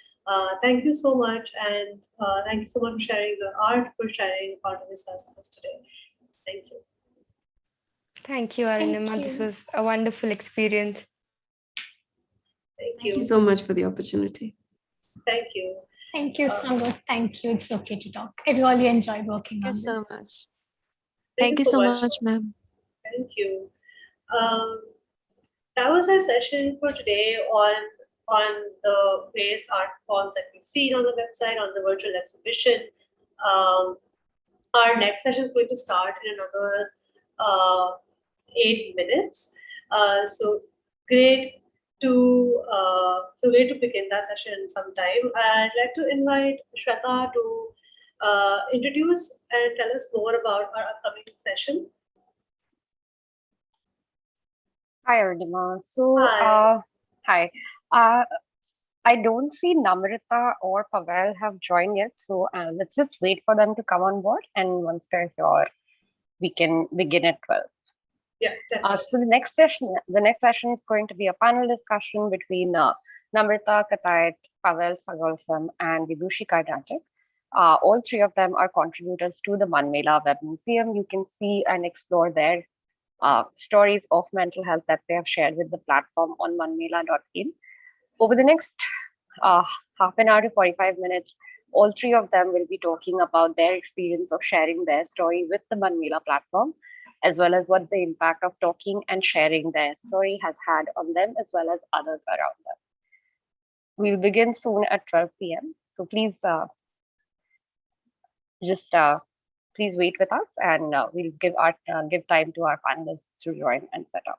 Thank you so much, and thank you so much for sharing your art, for sharing part of this with us today. Thank you. Thank you, Arunima. This you. was a wonderful experience. Thank Thank you you. so much for the opportunity. Thank you. Thank you, Sangath. Thank you. It's okay to talk. I really enjoyed working on Thank you so this. much. Thank you so much, ma'am. Thank you. That was our session for today on the various art forms that we've seen on the website, on the virtual exhibition. Our next session is going to start in another 8 minutes. So great to begin that session sometime. I'd like to invite Shweta to introduce and tell us more about our upcoming session. Hi, Arunima. So, Hi. hi. I don't see Namrata or Pavel have joined yet, so let's just wait for them to come on board. And once they're here, we can begin at 12. Yeah, definitely. So the next session is going to be a panel discussion between Namrata Katait, Pavel Sagalsam, and Vidushi Karnatic. All three of them are contributors to the Mann Mela web museum. You can see and explore their stories of mental health that they have shared with the platform on mannmela.in. Over the next half an hour to 45 minutes, all three of them will be talking about their experience of sharing their story with the Mann Mela platform, as well as what the impact of talking and sharing their story has had on them, as well as others around them. We'll begin soon at 12 p.m. So please please wait with us, and we'll give time to our panelists to join and set up.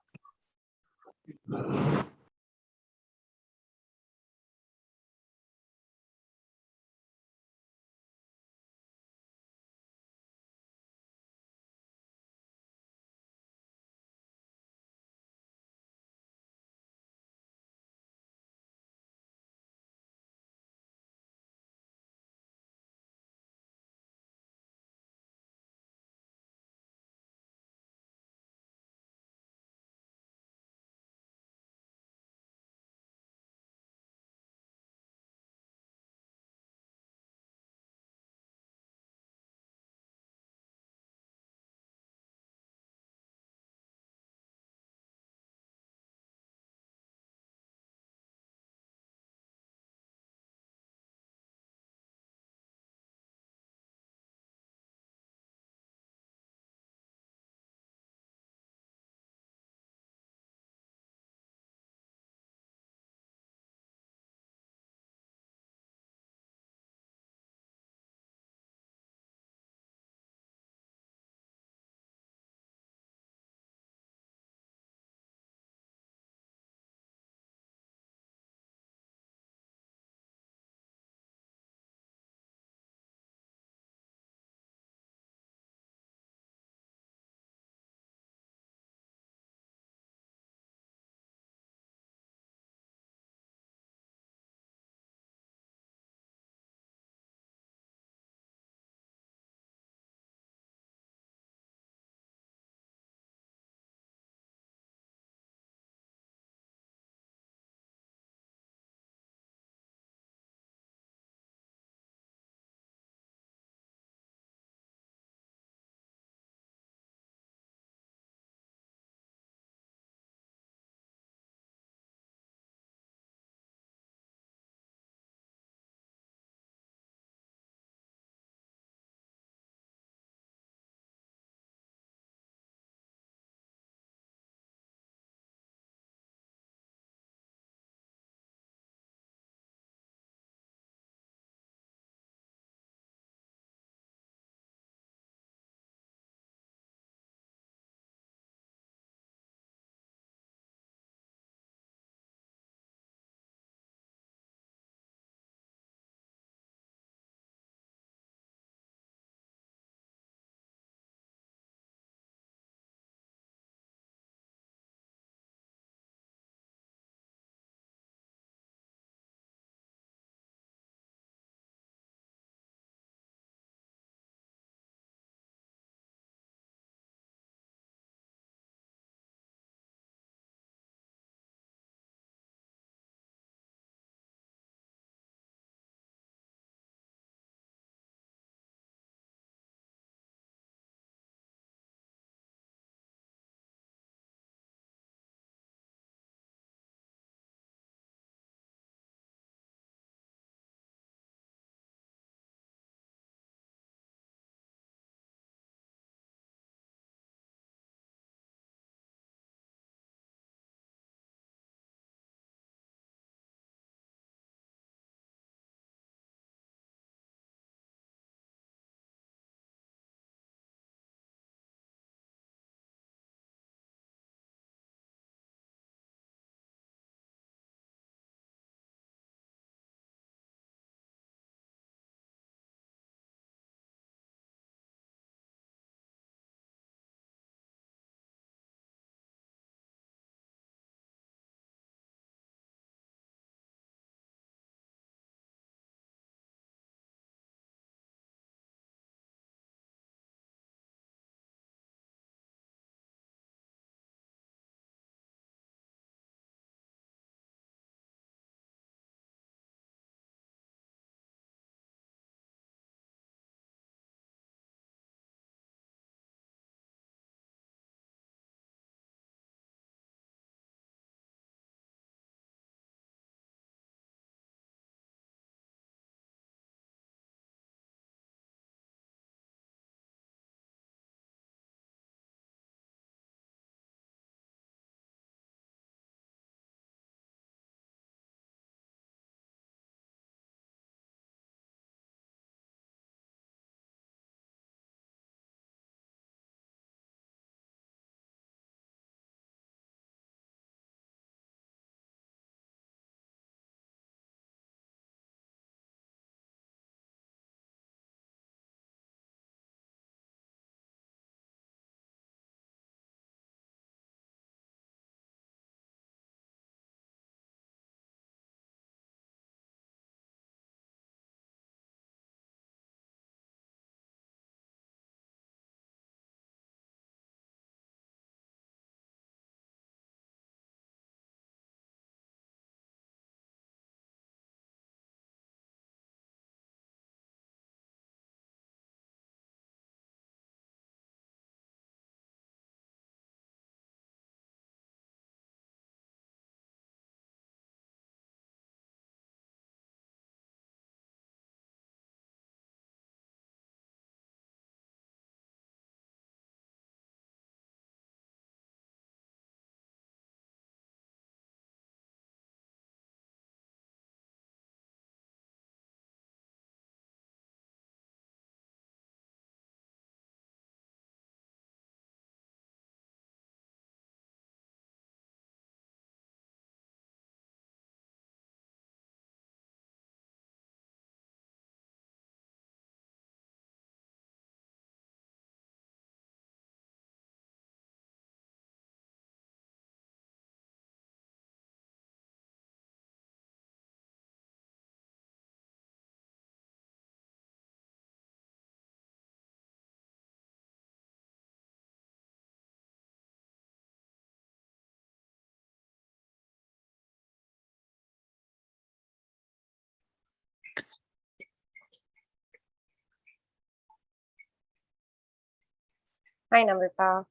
Hi, Namrata.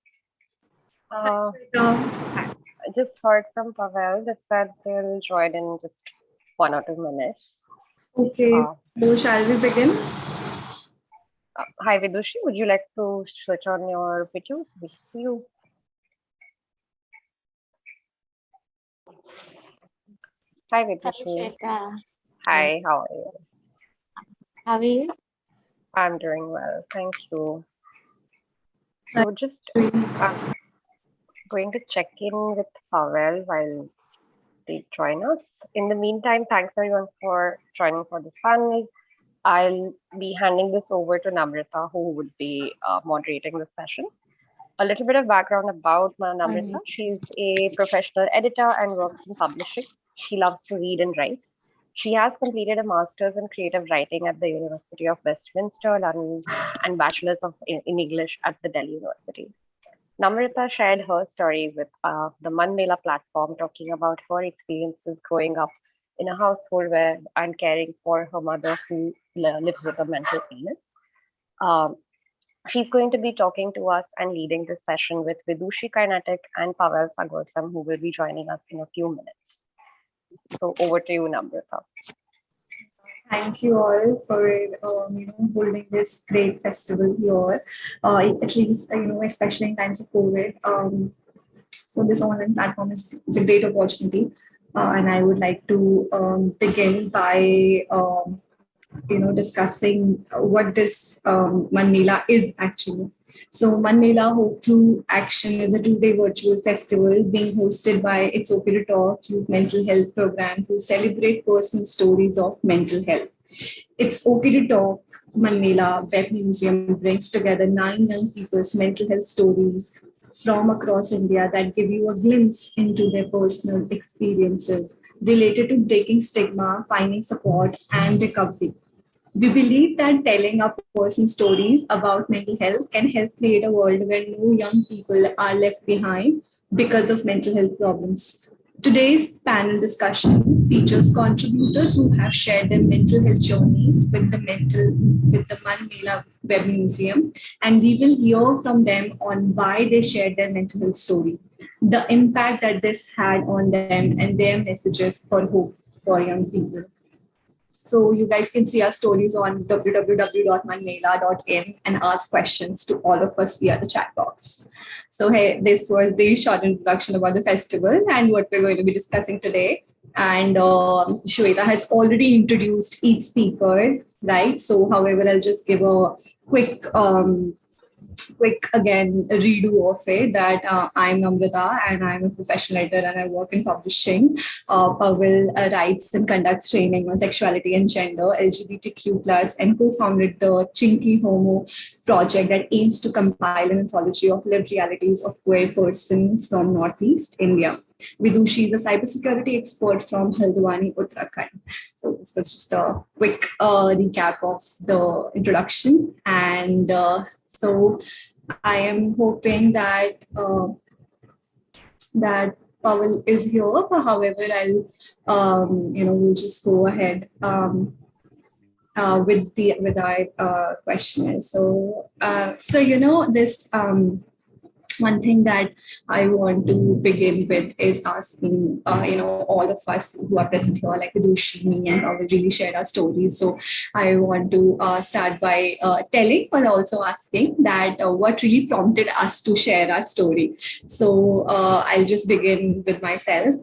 Hi, I just heard from Pavel that said they'll join in just 1 or 2 minutes. Okay, so shall we begin? Hi, Vidushi. Would you like to switch on your videos? We see you. Hi, Vidushi. Hi, how are you? How are you? I'm doing well, thank you. So just going to check in with Pavel while they join us. In the meantime, thanks everyone for joining for this panel. I'll be handing this over to Namrata, who would be moderating this session. A little bit of background about Namrata. She's a professional editor and works in publishing. She loves to read and write. She has completed a master's in creative writing at the University of Westminster, London, and bachelor's in English at the Delhi University. Namrata shared her story with the Mela platform, talking about her experiences growing up in a household where and caring for her mother who lives with a mental illness. She's going to be talking to us and leading this session with Vidushi Karnatic and Pavel Sagorsam, who will be joining us in a few minutes. So over to you, Namrata. Thank you all for holding this great festival here. At least especially in times of COVID. So this online platform is a great opportunity, and I would like to begin by discussing what this Mann Mela is actually. So Mann Mela Hope Through Action is a 2-day virtual festival being hosted by It's Okay to Talk Youth Mental Health Program to celebrate personal stories of mental health. It's Okay to Talk Mann Mela Web Museum brings together 9 young people's mental health stories from across India that give you a glimpse into their personal experiences related to breaking stigma, finding support, and recovery. We believe that telling our personal stories about mental health can help create a world where no young people are left behind because of mental health problems. Today's panel discussion features contributors who have shared their mental health journeys with the Mann Mela Web Museum, and we will hear from them on why they shared their mental health story, the impact that this had on them, and their messages for hope for young people. So you guys can see our stories on www.mymela.in and ask questions to all of us via the chat box. So hey, this was the short introduction about the festival and what we're going to be discussing today. And Shweta has already introduced each speaker, right? So however, I'll just give a quick again a redo of it that I'm Namrata and I'm a professional editor and I work in publishing. Pavel writes and conducts training on sexuality and gender, LGBTQ+, and co-founded the Chinky Homo project that aims to compile an anthology of lived realities of queer person from Northeast India. Vidushi is a cybersecurity expert from Haldwani, Uttarakhand. So this was just a quick recap of the introduction. And so I am hoping that that Pavel is here. However, I'll we'll just go ahead with our questionnaire. So this. One thing that I want to begin with is asking, all of us who are present here, like Vidushi, me, and Pavel really shared our stories. So I want to start by telling, but also asking that what really prompted us to share our story. So I'll just begin with myself.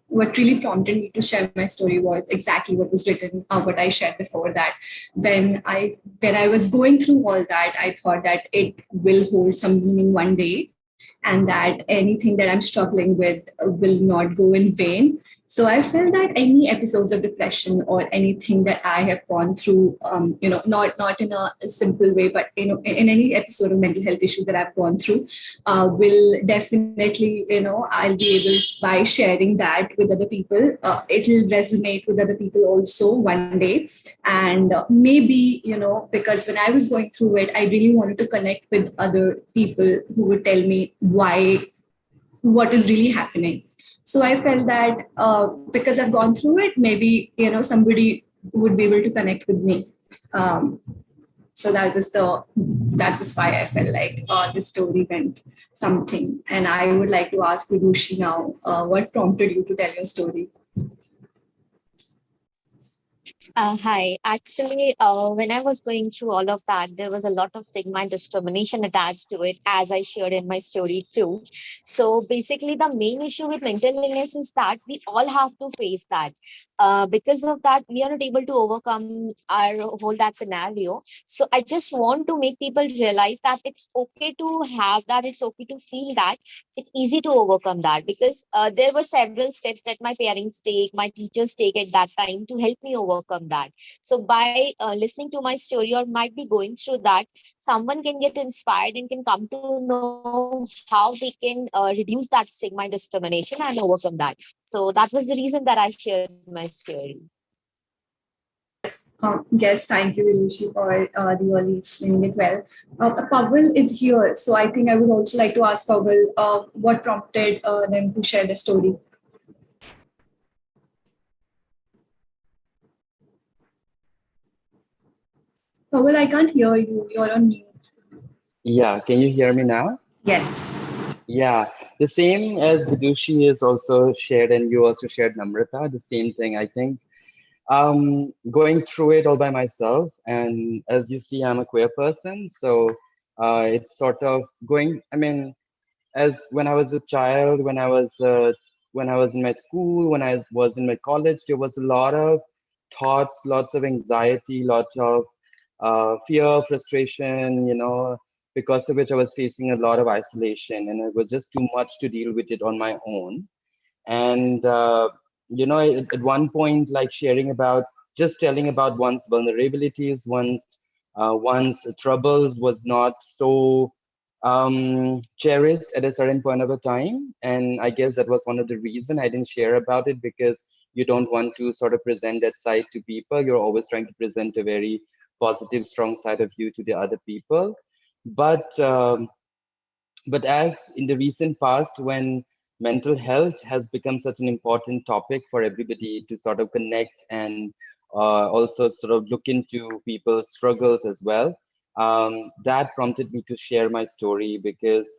What really prompted me to share my story was exactly what was written, what I shared before that. When I was going through all that, I thought that it will hold some meaning one day, and that anything that I'm struggling with will not go in vain. So I felt that any episodes of depression or anything that I have gone through, not in a simple way, but in any episode of mental health issue that I've gone through, will definitely, I'll be able, by sharing that with other people, it'll resonate with other people also one day. And maybe, because when I was going through it, I really wanted to connect with other people who would tell me what is really happening. So I felt that because I've gone through it, maybe, somebody would be able to connect with me. So that was why I felt like this story meant something. And I would like to ask Vidushi now, what prompted you to tell your story? Hi. Actually, when I was going through all of that, there was a lot of stigma and discrimination attached to it, as I shared in my story too. So basically, the main issue with mental illness is that we all have to face that. Because of that, we are not able to overcome our whole that scenario. So I just want to make people realize that it's okay to have that. It's okay to feel that. It's easy to overcome that because there were several steps that my parents take, my teachers take at that time to help me overcome that. So by listening to my story or might be going through that, someone can get inspired and can come to know how they can reduce that stigma and discrimination and overcome that. So that was the reason that I shared my story. Yes, thank you, Vidushi, for really explaining it well. Pavel is here, so I think I would also like to ask Pavel what prompted them to share the story. Pavel, I can't hear you. You're on mute. Yeah, can you hear me now? Yes. Yeah, the same as Vidushi is also shared, and you also shared Namrata, the same thing, I think. Going through it all by myself, and as you see, I'm a queer person, so it's sort of going, I mean, as when I was a child, when I was in my school, when I was in my college, there was a lot of thoughts, lots of anxiety, lots of fear, frustration, because of which I was facing a lot of isolation, and it was just too much to deal with it on my own. And at one point, like sharing about, just telling about one's vulnerabilities, one's troubles was not so cherished at a certain point of a time. And I guess that was one of the reason I didn't share about it, because you don't want to sort of present that side to people. You're always trying to present a very positive, strong side of you to the other people. But as in the recent past, when mental health has become such an important topic for everybody to sort of connect and also sort of look into people's struggles as well, that prompted me to share my story, because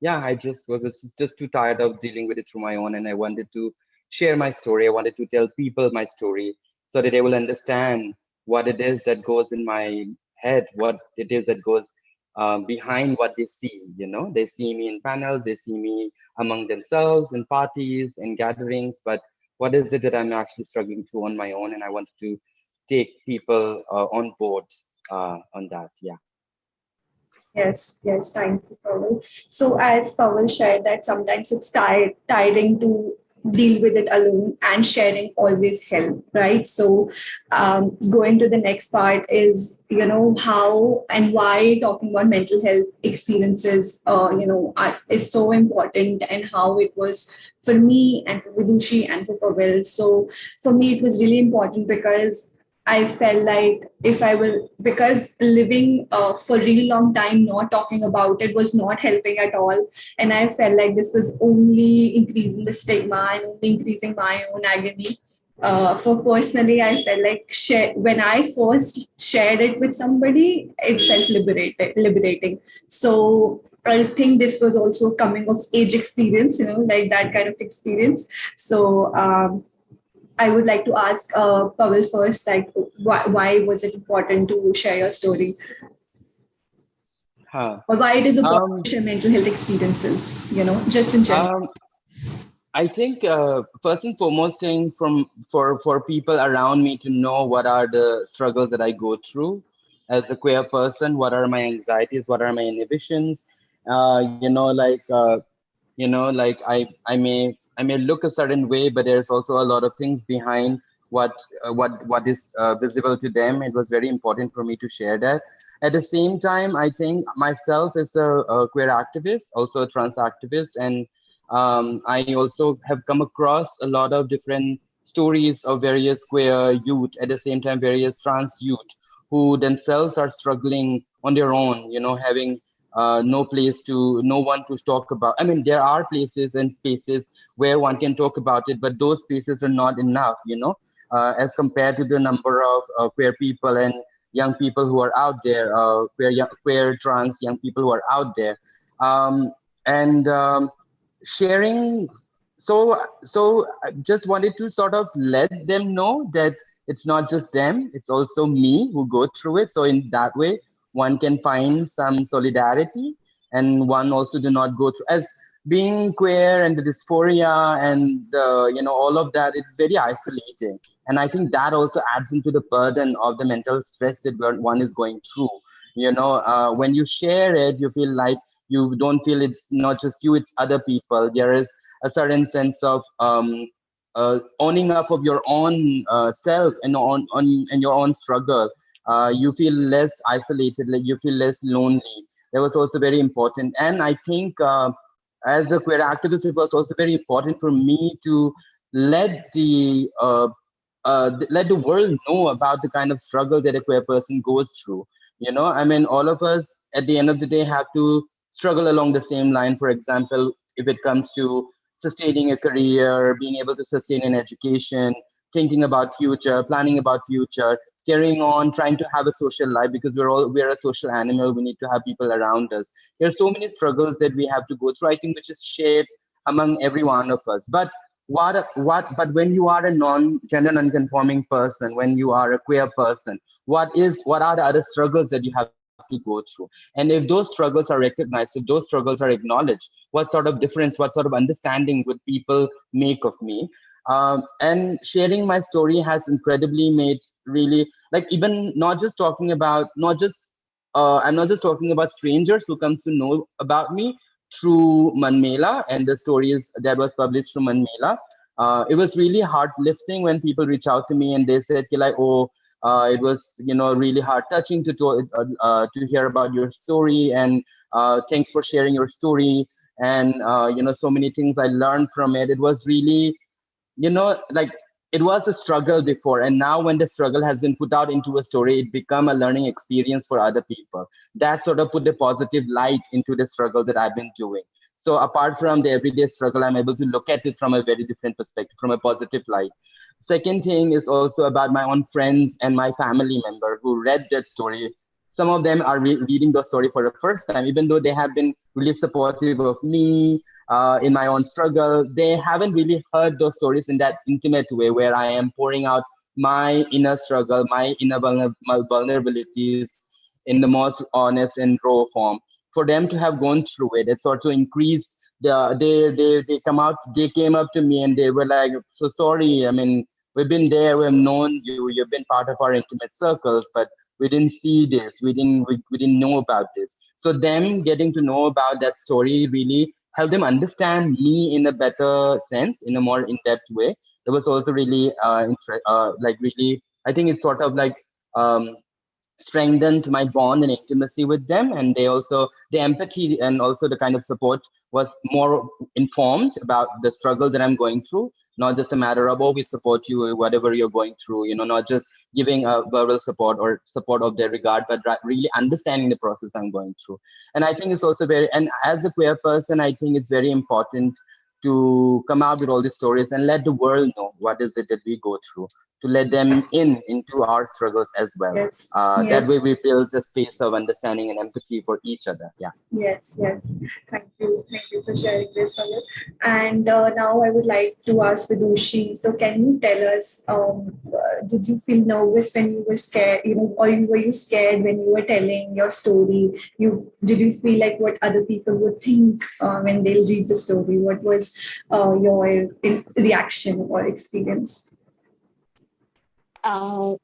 yeah, I just was just too tired of dealing with it through my own, and I wanted to share my story. I wanted to tell people my story so that they will understand what it is that goes in my head, what it is that goes behind what they see. They see me in panels, they see me among themselves in parties and gatherings, but what is it that I'm actually struggling through on my own? And I wanted to take people on board on that. Yeah. Yes, yes, thank you, Pavel. So as Pavel shared that sometimes it's tiring to deal with it alone, and sharing always help, right? So going to the next part is, how and why talking about mental health experiences, is so important, and how it was for me and for Vidushi and for Pavel. So for me, it was really important because I felt like if I will, because living for a really long time, not talking about it was not helping at all. And I felt like this was only increasing the stigma and only increasing my own agony. For personally, I felt like when I first shared it with somebody, it felt liberating. So I think this was also coming of age experience, like that kind of experience. So, I would like to ask Pavel first, like, why was it important to share your story? Huh. Or why it is important to share mental health experiences, just in general? I think first and foremost thing for people around me to know what are the struggles that I go through as a queer person, what are my anxieties, what are my inhibitions, like I may look a certain way, but there's also a lot of things behind what is visible to them. It was very important for me to share that. At the same time, I think myself as a queer activist, also a trans activist, and I also have come across a lot of different stories of various queer youth, at the same time various trans youth who themselves are struggling on their own, having no one to talk about. I mean, there are places and spaces where one can talk about it, but those spaces are not enough, as compared to the number of queer people and young people who are out there, queer, trans young people who are out there, and sharing. So I just wanted to sort of let them know that it's not just them; it's also me who go through it. So in that way, one can find some solidarity, and one also do not go through as being queer and the dysphoria and all of that. It's very isolating, and I think that also adds into the burden of the mental stress that one is going through. When you share it, you feel like you don't feel it's not just you, it's other people. There is a certain sense of owning up of your own self and and your own struggle. You feel less isolated, like you feel less lonely. That was also very important. And I think as a queer activist, it was also very important for me to let let the world know about the kind of struggle that a queer person goes through. I mean, all of us at the end of the day have to struggle along the same line. For example, if it comes to sustaining a career, being able to sustain an education, thinking about future, planning about future, carrying on, trying to have a social life, because we're a social animal. We need to have people around us. There are so many struggles that we have to go through, I think, which is shared among every one of us. But but when you are a non-gender non-conforming person, when you are a queer person, what are the other struggles that you have to go through? And if those struggles are recognized, if those struggles are acknowledged, what sort of difference, what sort of understanding would people make of me? And sharing my story has incredibly made, really, like, even not just talking about, not just I'm not just talking about strangers who come to know about me through Mela and the stories that was published through Mela. It was really heart lifting when people reach out to me and they said, like, oh, it was, really heart touching to hear about your story, and thanks for sharing your story, and so many things I learned from it. It was really, like, it was a struggle before, and now when the struggle has been put out into a story, it become a learning experience for other people. That sort of put the positive light into the struggle that I've been doing. So apart from the everyday struggle, I'm able to look at it from a very different perspective, from a positive light. Second thing is also about my own friends and my family member who read that story. Some of them are reading the story for the first time, even though they have been really supportive of me in my own struggle. They haven't really heard those stories in that intimate way, where I am pouring out my inner struggle, my inner vulnerabilities in the most honest and raw form. For them to have gone through it, it's also increased. They came up to me and they were like, so sorry. I mean, we've been there, we've known you, you've been part of our intimate circles, but we didn't see this, we didn't know about this. So them getting to know about that story really help them understand me in a better sense, in a more in-depth way. It was also really, like, really, I think it's sort of like um, strengthened my bond and intimacy with them. And they also, the empathy and also the kind of support was more informed about the struggle that I'm going through. Not just a matter of, oh, we support you, whatever you're going through, not just giving a verbal support or support of their regard, but really understanding the process I'm going through. And I think it's also very, and as a queer person, I think it's very important to come out with all these stories and let the world know what is it that we go through, to let them into our struggles as well. Yes. That way we build a space of understanding and empathy for each other. Yeah. Yes, yes. Thank you for sharing this, Sangath. And now I would like to ask Vidushi. So, can you tell us, did you feel nervous when you were scared, or were you scared when you were telling your story? Did you feel like what other people would think when they'll read the story? What was your reaction or experience? Well,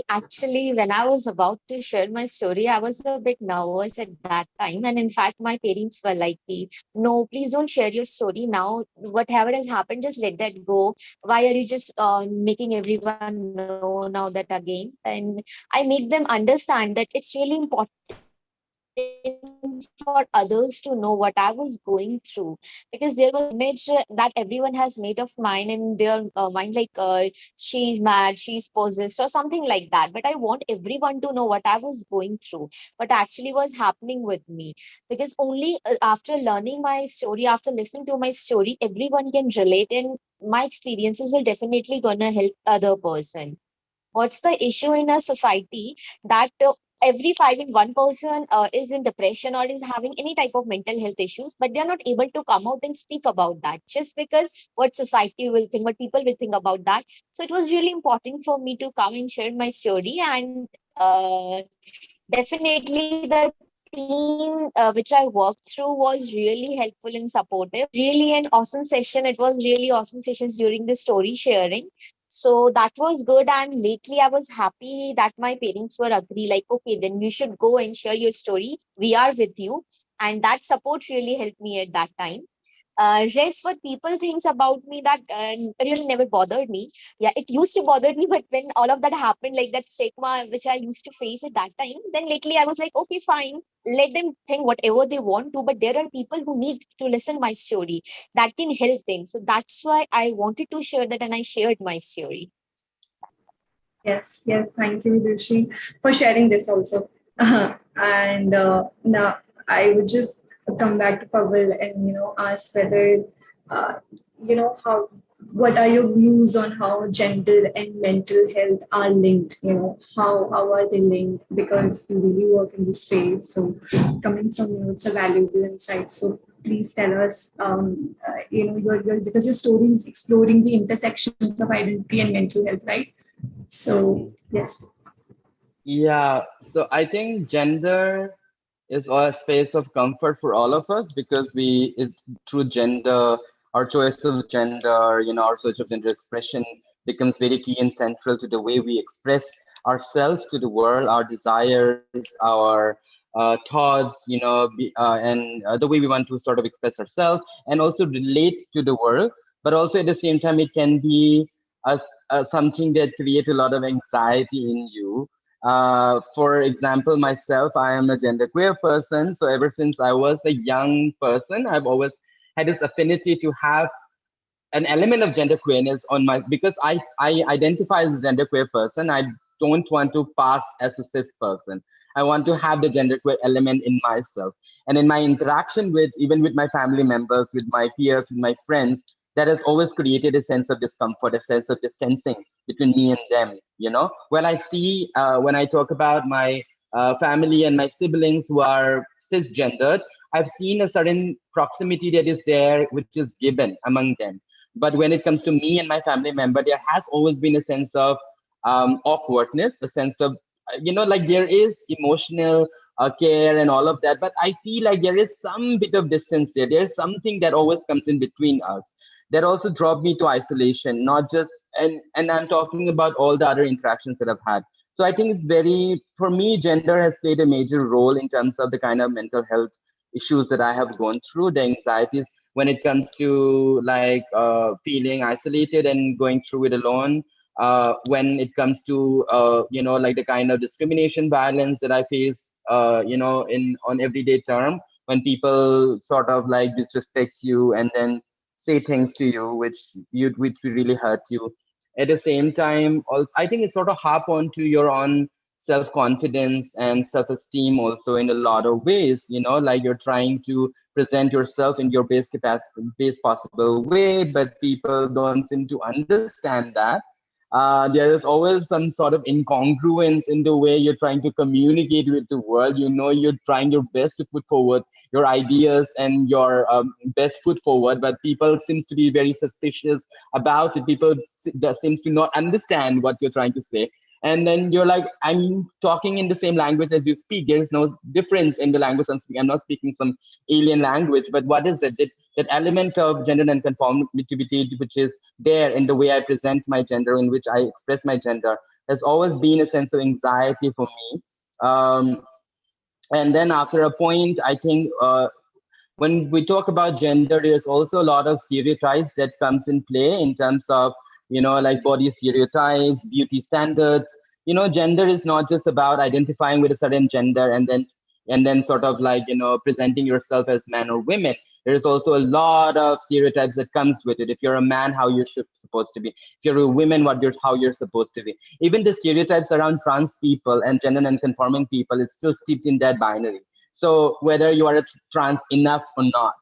actually, when I was about to share my story, I was a bit nervous at that time. And in fact, my parents were like, no, please don't share your story now. Whatever has happened, just let that go. Why are you just making everyone know now that again? And I make them understand that it's really important for others to know what I was going through, because there was this image that everyone has made of mine in their mind, like she's mad, she's possessed, or something like that. But I want everyone to know what I was going through, what actually was happening with me. Because only after learning my story, after listening to my story, everyone can relate, and my experiences will definitely gonna help other person. what's the issue in a society that every 5 in 1 person is in depression or is having any type of mental health issues, but they're not able to come out and speak about that just because what society will think, what people will think about that. So it was really important for me to come and share my story. And definitely the team which I worked through was really helpful and supportive. Really an awesome session. It was really awesome sessions during the story sharing. So that was good. And lately I was happy that my parents were agree, like, okay, then you should go and share your story. We are with you. And that support really helped me at that time. Rest what people thinks about me, that really never bothered me. Yeah, it used to bother me, but when all of that happened, like that stigma which I used to face at that time, then lately I was like, okay, fine, let them think whatever they want to, but there are people who need to listen my story that can help them. So that's why I wanted to share that, and I shared my story. Yes, yes. Thank you, Vidushi, for sharing this also. And now I would just come back to Pavel and ask whether how what are your views on how gender and mental health are linked? How are they linked? Because you really work in this space. So coming from you, it's a valuable insight. So please tell us, because your story is exploring the intersections of identity and mental health, right? So, yes. Yeah, so I think gender is a space of comfort for all of us because it's through gender, our choice of gender, our choice of gender expression becomes very key and central to the way we express ourselves to the world, our desires, our thoughts, and the way we want to sort of express ourselves and also relate to the world. But also at the same time, it can be something that creates a lot of anxiety in you. For example, myself, I am a genderqueer person. So ever since I was a young person, I've always had this affinity to have an element of gender queerness on my, because I identify as a genderqueer person. I don't want to pass as a cis person. I want to have the genderqueer element in myself. And in my interaction with, even with my family members, with my peers, with my friends, that has always created a sense of discomfort, a sense of distancing between me and them. When I see, when I talk about my family and my siblings who are cisgendered, I've seen a certain proximity that is there, which is given among them. But when it comes to me and my family member, there has always been a sense of awkwardness, a sense of, like there is emotional care and all of that. But I feel like there is some bit of distance there. There's something that always comes in between us that also drove me to isolation, not just, and I'm talking about all the other interactions that I've had. So I think it's very, for me, gender has played a major role in terms of the kind of mental health issues that I have gone through, the anxieties when it comes to like feeling isolated and going through it alone. When it comes to like the kind of discrimination, violence that I face, in on everyday term, when people sort of like disrespect you and then say things to you which really hurt you. At the same time, also I think it sort of harp onto your own self-confidence and self-esteem also in a lot of ways, like you're trying to present yourself in your best possible way, but people don't seem to understand that. There is always some sort of incongruence in the way you're trying to communicate with the world. You're trying your best to put forward your ideas and your best foot forward, but people seems to be very suspicious about it. People that seems to not understand what you're trying to say. And then you're like, I'm talking in the same language as you speak. There is no difference in the language I'm speaking. I'm not speaking some alien language, but what is it? That element of gender nonconformity, which is there in the way I present my gender, in which I express my gender, has always been a sense of anxiety for me. And then after a point, I think when we talk about gender, there's also a lot of stereotypes that comes in play in terms of, like body stereotypes, beauty standards. Gender is not just about identifying with a certain gender and then sort of like, presenting yourself as man or women. There's also a lot of stereotypes that comes with it. If you're a man, how you're supposed to be. If you're a woman, how you're supposed to be. Even the stereotypes around trans people and gender non-conforming people, it's still steeped in that binary. So whether you are a trans enough or not,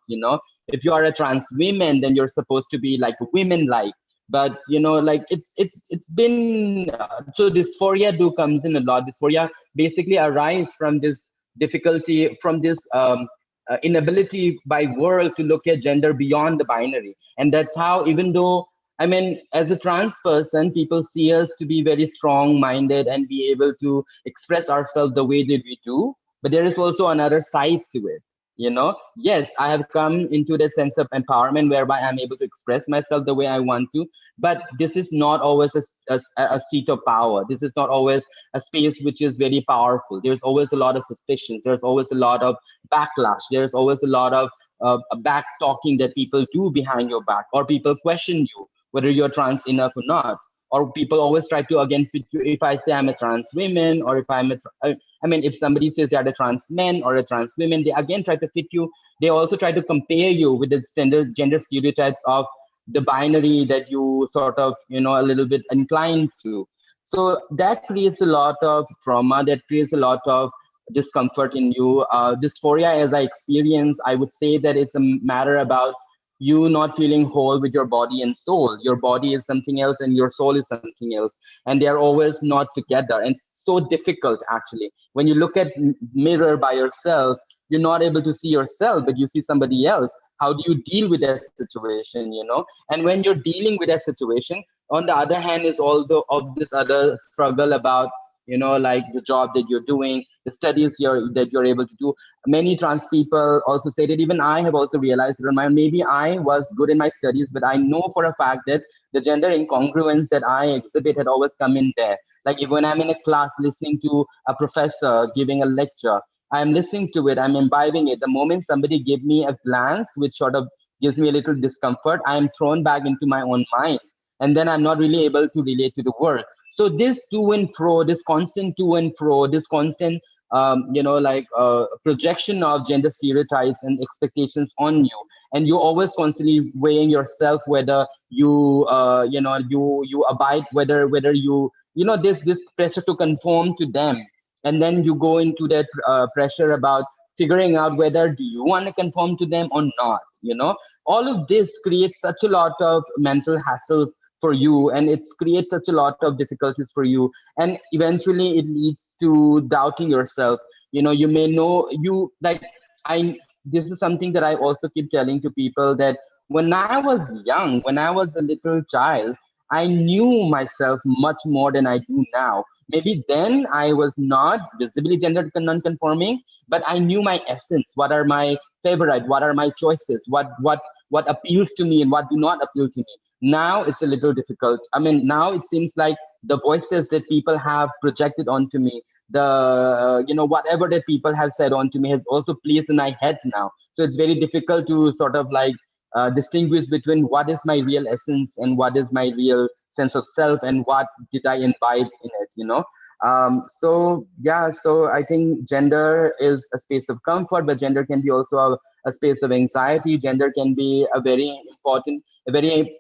if you are a trans woman, then you're supposed to be like women like. But like it's been so dysphoria do comes in a lot. Dysphoria basically arise from this difficulty, from this inability by world to look at gender beyond the binary. And that's how, even though, I mean, as a trans person, people see us to be very strong minded and be able to express ourselves the way that we do. But there is also another side to it. Yes, I have come into that sense of empowerment whereby I'm able to express myself the way I want to. But this is not always a seat of power. This is not always a space which is very powerful. There's always a lot of suspicions. There's always a lot of backlash. There's always a lot of back talking that people do behind your back, or people question you whether you're trans enough or not. Or people always try to again fit you. If I say I'm a trans woman, or if I mean, if somebody says they're a trans man or a trans woman, they again try to fit you. They also try to compare you with the gender stereotypes of the binary that you sort of, a little bit inclined to. So that creates a lot of trauma, that creates a lot of discomfort in you. Dysphoria, as I experience, I would say that it's a matter about you not feeling whole with your body and soul. Your body is something else and your soul is something else, and they are always not together. And it's so difficult, actually. When you look at mirror by yourself, you're not able to see yourself, but you see somebody else. How do you deal with that situation, And when you're dealing with that situation, on the other hand, is all of this other struggle about, like the job that you're doing, the studies that you're able to do. Many trans people also say that, even I have also realized that maybe I was good in my studies, but I know for a fact that the gender incongruence that I exhibit had always come in there. Like, if when I'm in a class listening to a professor giving a lecture, I'm listening to it, I'm imbibing it. The moment somebody give me a glance which sort of gives me a little discomfort, I'm thrown back into my own mind. And then I'm not really able to relate to the work. So this to and fro, this constant to and fro, this constant, projection of gender stereotypes and expectations on you. And you're always constantly weighing yourself whether you, you abide, whether you, this pressure to conform to them. And then you go into that pressure about figuring out whether do you want to conform to them or not. All of this creates such a lot of mental hassles for you, and it creates such a lot of difficulties for you, and eventually it leads to doubting yourself. You may know you like I this is something that I also keep telling to people, that when I was young, when I was a little child, I knew myself much more than I do now. Maybe then I was not visibly gender non-conforming, but I knew my essence. What are my favorite? What are my choices? What appeals to me and what do not appeal to me? Now it's a little difficult. I mean, now it seems like the voices that people have projected onto me, the whatever that people have said onto me, has also placed in my head now. So it's very difficult to sort of like distinguish between what is my real essence and what is my real sense of self, and what did I imbibe in it. So I think gender is a space of comfort, but gender can be also a space of anxiety. Gender can be a very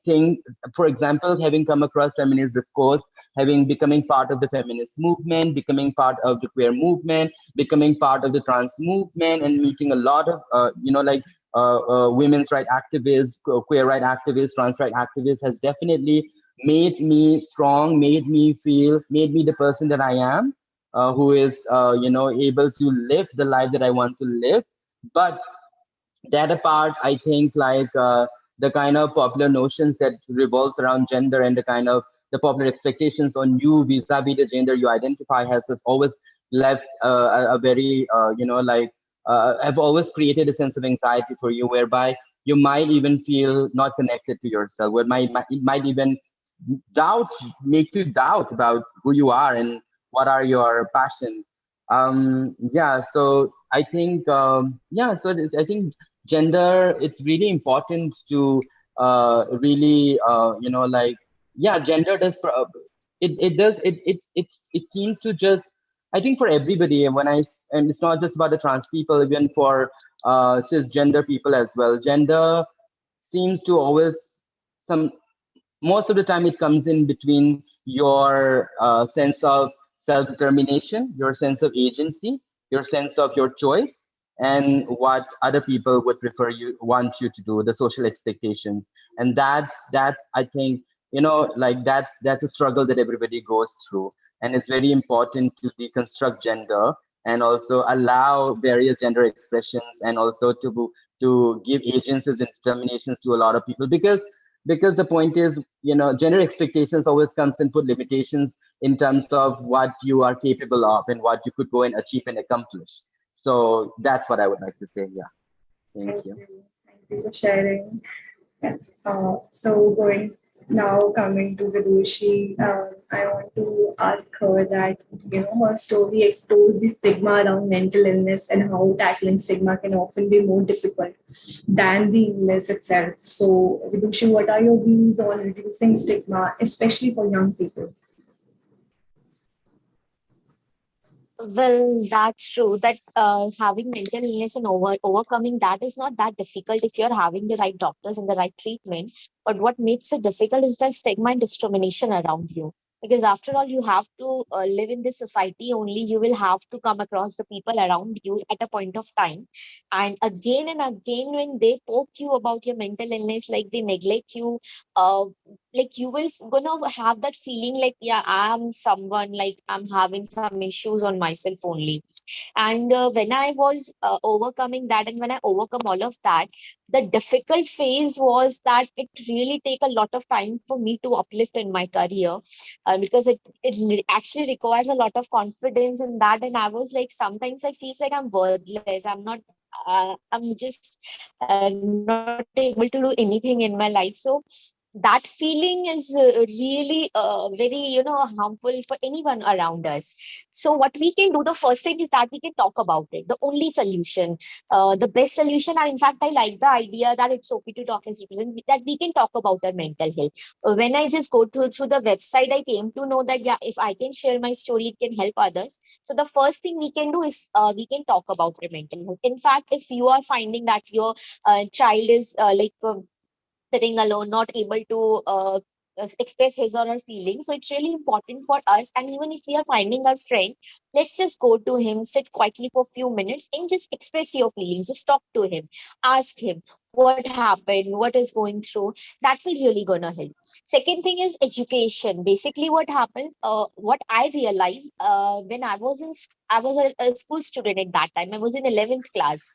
thing. For example, having come across feminist discourse, having becoming part of the feminist movement, becoming part of the queer movement, becoming part of the trans movement, and meeting a lot of women's right activists, queer right activists, trans right activists, has definitely made me strong, made me the person that I am, who is able to live the life that I want to live. But that apart, I think the kind of popular notions that revolves around gender, and the kind of the popular expectations on you vis-a-vis the gender you identify has always left a very have always created a sense of anxiety for you, whereby you might even feel not connected to yourself, where it might even make you doubt about who you are and what are your passions. So I think I think gender, it's really important to really gender does it does it seems to just, I think, for everybody, and it's not just about the trans people, even for cisgender people as well, gender seems to always, some most of the time, it comes in between your sense of self-determination, your sense of agency, your sense of your choice, and what other people would want you to do, the social expectations. And that's I think like that's a struggle that everybody goes through, and it's very important to deconstruct gender and also allow various gender expressions, and also to give agencies and determinations to a lot of people, because the point is, gender expectations always comes and put limitations in terms of what you are capable of and what you could go and achieve and accomplish. So that's what I would like to say. Yeah. Thank you. Thank you for sharing. Yes. So coming to Vidushi, I want to ask her that her story explores the stigma around mental illness and how tackling stigma can often be more difficult than the illness itself. So Vidushi, what are your views on reducing stigma, especially for young people? Well, that's true that having mental illness and overcoming that is not that difficult if you're having the right doctors and the right treatment. But what makes it difficult is the stigma and discrimination around you. Because after all, you have to live in this society only. You will have to come across the people around you at a point of time. And again, when they poke you about your mental illness, like they neglect you, uh, like you will gonna have that feeling like, yeah, I'm someone, like I'm having some issues on myself only. And when I was overcoming that, and when I overcome all of that, the difficult phase was that it really take a lot of time for me to uplift in my career, because it actually requires a lot of confidence in that. And I was like, sometimes I feel like I'm worthless, I'm just not able to do anything in my life. So that feeling is really very harmful for anyone around us. So what we can do, the first thing is that we can talk about it. The only solution, the best solution, and in fact I like the idea that it's okay to talk as represent, that we can talk about our mental health. When I just go through the website, I came to know that, yeah, if I can share my story, it can help others. So the first thing we can do is we can talk about our mental health. In fact, if you are finding that your child is sitting alone, not able to express his or her feelings. So it's really important for us. And even if we are finding our friend, let's just go to him, sit quietly for a few minutes, and just express your feelings. Just talk to him, ask him what happened, what is going through. That will really gonna help. Second thing is education. Basically, what happens? What I realized when I was a school student at that time. I was in 11th class.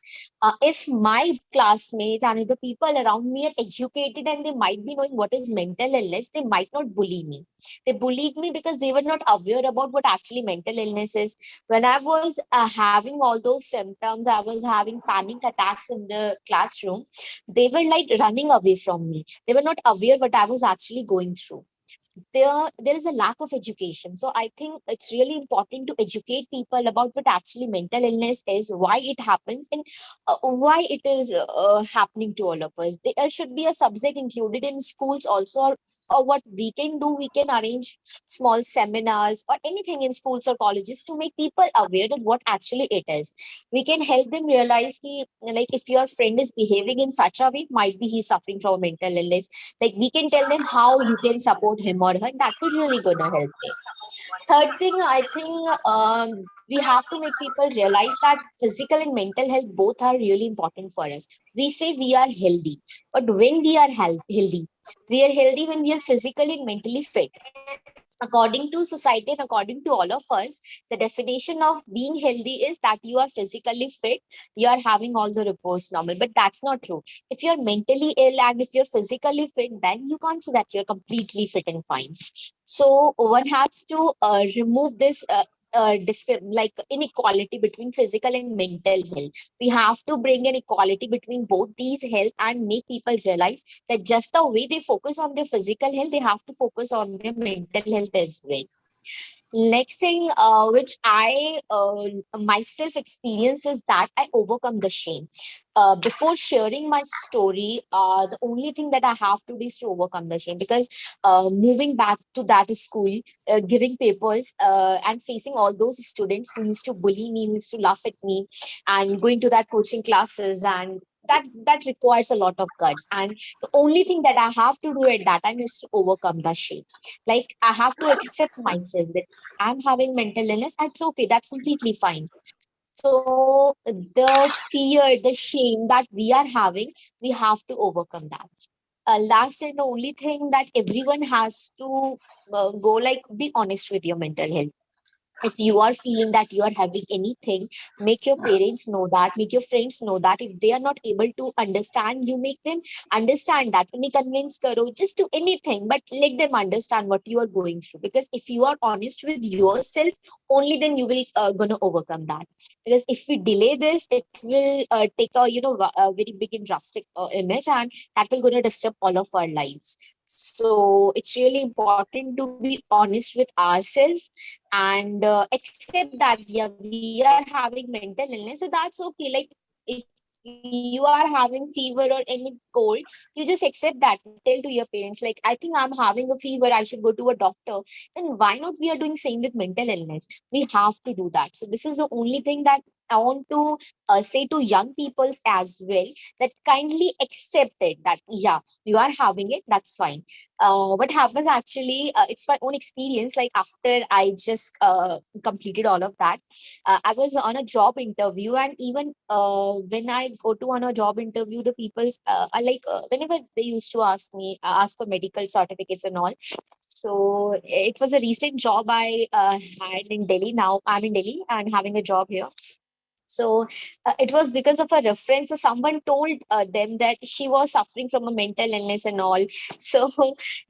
If my classmates and if the people around me are educated and they might be knowing what is mental illness, they might not bully me. They bullied me because they were not aware about what actually mental illness is. When I was having all those symptoms, I was having panic attacks in the classroom. They were like running away from me. They were not aware what I was actually going through. There is a lack of education. So I think it's really important to educate people about what actually mental illness is, why it happens, and why it is happening to all of us. There should be a subject included in schools also, or what we can do, we can arrange small seminars or anything in schools or colleges to make people aware of what actually it is. We can help them realize like if your friend is behaving in such a way, might be he's suffering from a mental illness. Like we can tell them how you can support him or her. That will really gonna help them. Third thing, I think we have to make people realize that physical and mental health both are really important for us. We say we are healthy, but when we are healthy, we are healthy when we are physically and mentally fit. According to society and according to all of us, the definition of being healthy is that you are physically fit, you are having all the reports normal. But that's not true. If you're mentally ill and if you're physically fit, then you can't say that you're completely fit and fine. So one has to remove this like inequality between physical and mental health. We have to bring an equality between both these health and make people realize that just the way they focus on their physical health, they have to focus on their mental health as well. Next thing, which I myself experience is that I overcome the shame. Before sharing my story, the only thing that I have to do is to overcome the shame, because moving back to that school, giving papers and facing all those students who used to bully me, who used to laugh at me, and going to that coaching classes, and that requires a lot of guts. And the only thing that I have to do at that time is to overcome the shame. Like I have to accept myself that I'm having mental illness. That's okay. That's completely fine. So the fear, the shame that we are having, we have to overcome that. last and the only thing that everyone has to go, like, be honest with your mental health. If you are feeling that you are having anything, make your parents know that, make your friends know that. If they are not able to understand, you make them understand that. Unhe convince karo, just do anything, but let them understand what you are going through. Because if you are honest with yourself, only then you will gonna overcome that. Because if we delay this, it will take a, a very big and drastic image, and that will gonna disturb all of our lives. So it's really important to be honest with ourselves and accept that, yeah, we are having mental illness, so that's okay. Like, if you are having fever or any cold, you just accept that. Tell to your parents, like, I think I'm having a fever, I should go to a doctor. Then why not we are doing same with mental illness? We have to do that. So this is the only thing that I want to say to young peoples as well, that kindly accept it, that yeah, you are having it, that's fine. What happens actually, it's my own experience. Like, after I just completed all of that, I was on a job interview, and even when I go to on a job interview, the people are like, whenever they used to ask me, ask for medical certificates and all. So it was a recent job I had in Delhi. Now I'm in Delhi and having a job here. So it was because of a reference. So someone told them that she was suffering from a mental illness and all. So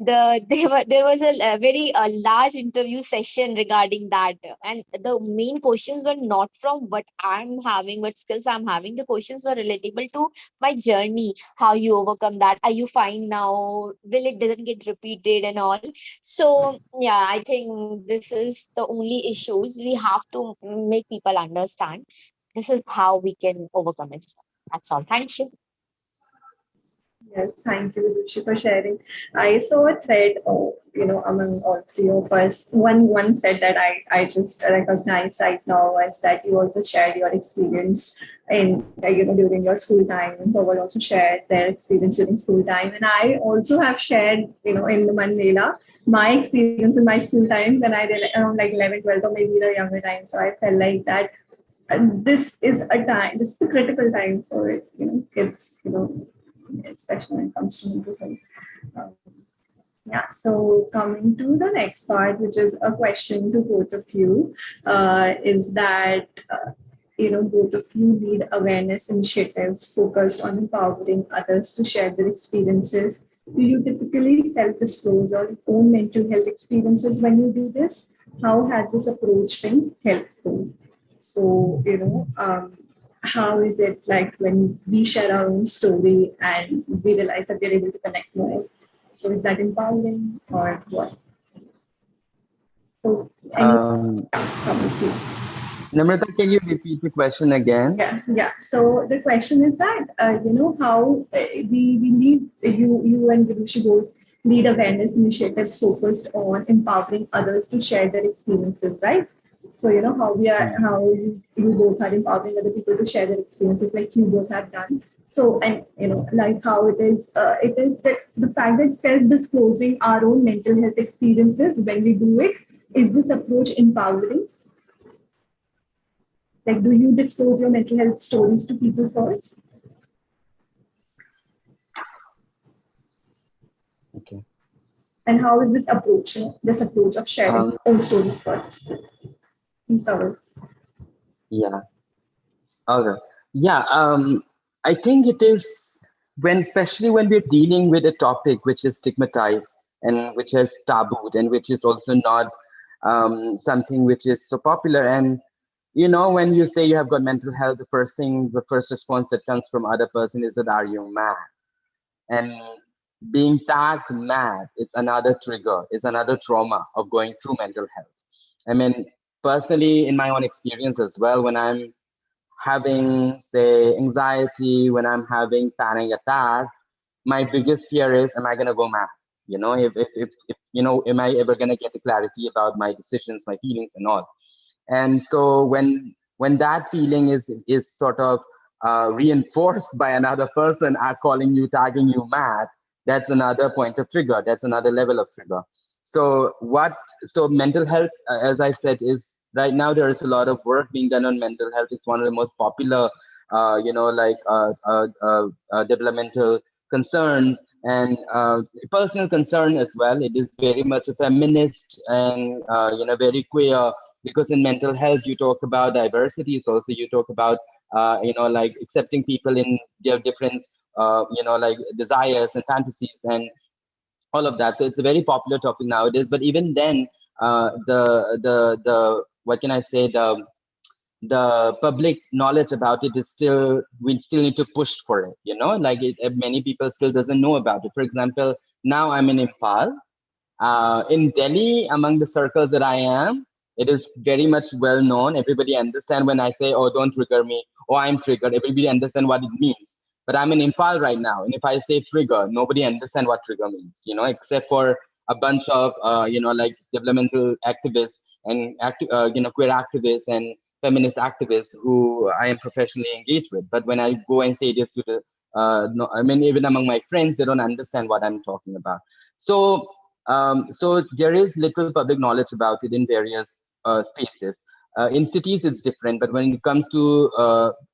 there was a very large interview session regarding that, and the main questions were not from what I'm having, what skills I'm having. The questions were relatable to my journey. How you overcome that? Are you fine now? Will it doesn't get repeated and all? So yeah, I think this is the only issues we have to make people understand. This is how we can overcome it. That's all. Thank you. Yes, thank you, Vidushi, for sharing. I saw a thread, among all three of us. One thread that I just recognized right now was that you also shared your experience in during your school time, and Pawan also shared their experience during school time, and I also have shared in the Mann Mela my experience in my school time when I did around like 11, 12, or maybe the younger time. So I felt like that this is a critical time for kids, especially when it comes to mental health. Um, yeah, so coming to the next part, which is a question to both of you, is that both of you lead awareness initiatives focused on empowering others to share their experiences. Do you typically self-disclose your own mental health experiences when you do this? How has this approach been helpful? So, how is it like when we share our own story and we realize that we're able to connect more? So, is that empowering or what? So, any comment, please? Namrata, can you repeat the question again? Yeah. So the question is that how we lead you and Vidushi both lead awareness initiatives focused on empowering others to share their experiences, right? So how you both are empowering other people to share their experiences, like you both have done. So, and like how it is that the fact that self-disclosing our own mental health experiences when we do it, is this approach empowering? Like, do you disclose your mental health stories to people first? Okay. And how is this approach, this approach of sharing own stories first? Please cover. Yeah. Okay. Yeah. I think it is especially when we're dealing with a topic which is stigmatized and which is tabooed and which is also not something which is so popular. And when you say you have got mental health, the first response that comes from other person is that, are you mad? And being tagged mad is another trigger, is another trauma of going through mental health. I mean, personally, in my own experience as well, when I'm having, say, anxiety, when I'm having panic attack, my biggest fear is, am I going to go mad? If am I ever going to get a clarity about my decisions, my feelings and all? And so when that feeling is sort of reinforced by another person calling you, tagging you mad, that's another point of trigger. That's another level of trigger. So mental health, as I said, is right now there is a lot of work being done on mental health. It's one of the most popular, developmental concerns and personal concern as well. It is very much a feminist and very queer, because in mental health you talk about diversities. Also, you talk about like accepting people in their different like desires and fantasies and all of that. So it's a very popular topic nowadays. But even then, the what can I say, the public knowledge about it is still, we still need to push for it, like many people still doesn't know about it. For example, now I'm in Imphal. In Delhi, among the circles that I am, it is very much well known. Everybody understand when I say, "Oh, don't trigger me," or "I'm triggered." Everybody understand what it means. But I'm in Imphal right now, and if I say trigger, nobody understand what trigger means. Except for a bunch of like developmental activists and queer activists and feminist activists who I am professionally engaged with. But when I go and say this to the no, I mean, even among my friends, they don't understand what I'm talking about. So there is little public knowledge about it in various spaces. In cities, it's different, but when it comes to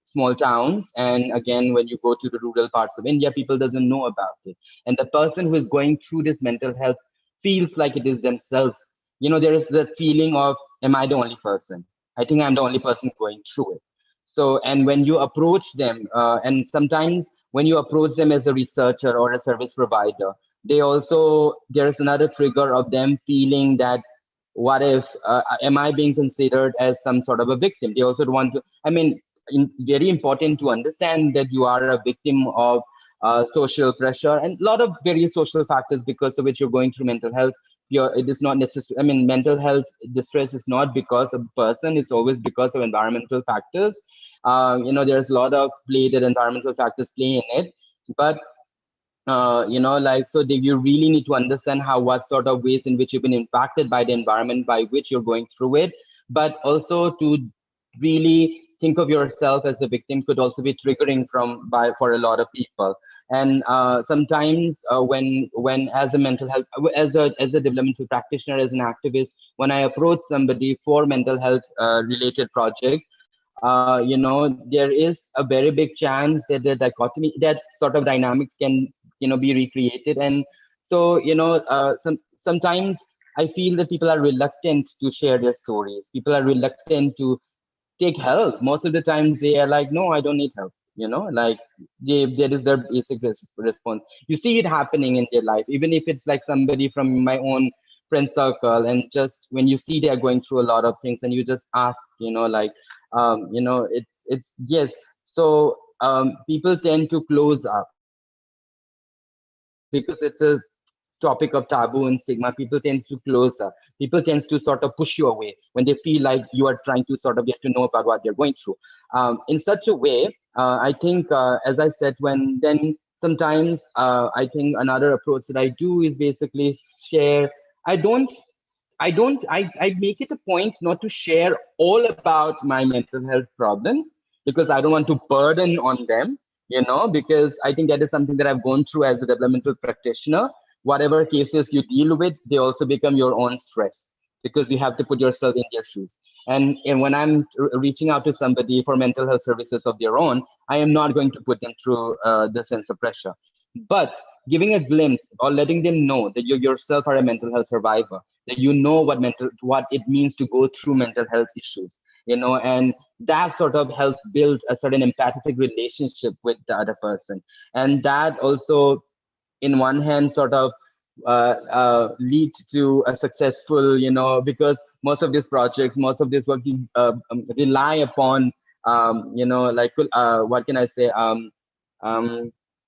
small towns, and again, when you go to the rural parts of India, people doesn't know about it. And the person who is going through this mental health feels like it is themselves. There is that feeling of, am I the only person? I think I'm the only person going through it. So, and when you approach them, and sometimes when you approach them as a researcher or a service provider, they also, there's another trigger of them feeling that, what if am I being considered as some sort of a victim? They also want to, I mean, very important to understand that you are a victim of social pressure and a lot of various social factors because of which you're going through mental health. It is not necessary, I mean, mental health distress is not because of the person, it's always because of environmental factors. There's a lot of play that environmental factors play in it. But like, so you really need to understand what sort of ways in which you've been impacted by the environment by which you're going through it, but also to really think of yourself as the victim could also be triggering for a lot of people. And sometimes when as a mental health, as a developmental practitioner, as an activist, when I approach somebody for mental health related project, there is a very big chance that the dichotomy, that sort of dynamics can be recreated. And so sometimes I feel that people are reluctant to share their stories. People are reluctant to take help. Most of the times they are like, no, I don't need help. Like that is their basic response. You see it happening in their life, even if it's like somebody from my own friend circle, and just when you see they're going through a lot of things and you just ask, like it's yes. So people tend to close up because it's a topic of taboo and stigma. People tend to close up. People tend to sort of push you away when they feel like you are trying to sort of get to know about what they're going through. In such a way, I think, as I said, then sometimes I think another approach that I do is basically share. I make it a point not to share all about my mental health problems because I don't want to burden on them, because I think that is something that I've gone through as a developmental practitioner. Whatever cases you deal with, they also become your own stress because you have to put yourself in their shoes. And when I'm reaching out to somebody for mental health services of their own, I am not going to put them through the sense of pressure. But giving a glimpse or letting them know that you yourself are a mental health survivor, that you know what it means to go through mental health issues, and that sort of helps build a certain empathetic relationship with the other person. And that also, in one hand, sort of leads to a successful, because most of these projects, most of this work rely upon, like, what can I say, um,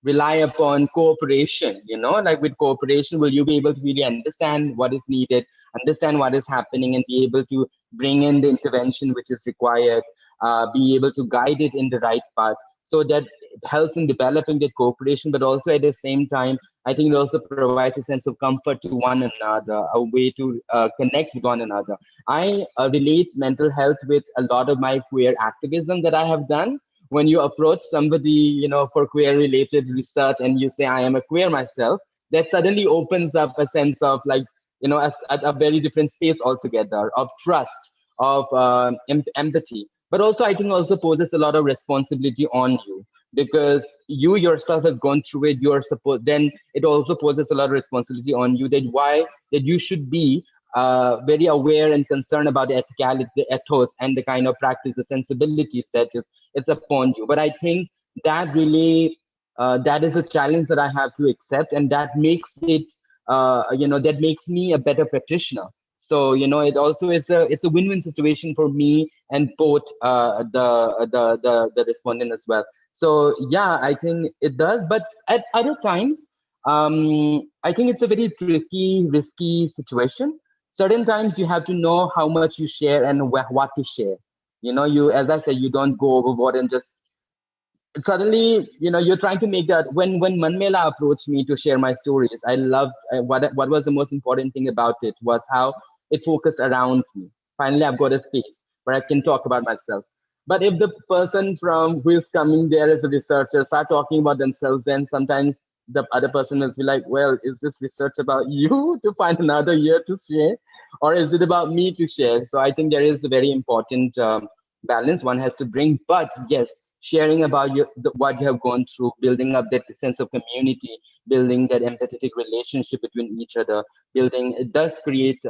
rely upon cooperation, like with cooperation, will you be able to really understand what is needed, understand what is happening, and be able to bring in the intervention which is required, be able to guide it in the right path. So that helps in developing that cooperation, but also at the same time, I think it also provides a sense of comfort to one another, a way to connect with one another. I relate mental health with a lot of my queer activism that I have done. When you approach somebody, for queer related research and you say, I am a queer myself, that suddenly opens up a sense of like, a very different space altogether of trust, of empathy. But also, I think also poses a lot of responsibility on you because you yourself has gone through it. You're supposed, then it also poses a lot of responsibility on you, that why that you should be very aware and concerned about the ethicality, the ethos, and the kind of practice, the sensibilities that is it's upon you. But I think that really that is a challenge that I have to accept, and that makes it that makes me a better practitioner. So it also is it's a win-win situation for me and both the respondent as well. So yeah, I think it does, but at other times, I think it's a very tricky, risky situation. Certain times you have to know how much you share and what to share. You, as I said, you don't go overboard and just suddenly, you're trying to make that. When Mela approached me to share my stories, I loved what was the most important thing about it was how it focused around me. Finally, I've got a space where I can talk about myself. But if the person from who is coming there as a researcher start talking about themselves, then sometimes the other person will be like, well, is this research about you to find another year to share, or is it about me to share? So I think there is a very important balance one has to bring. But yes, sharing about what you have gone through, building up that sense of community, building that empathetic relationship between each other, building it does create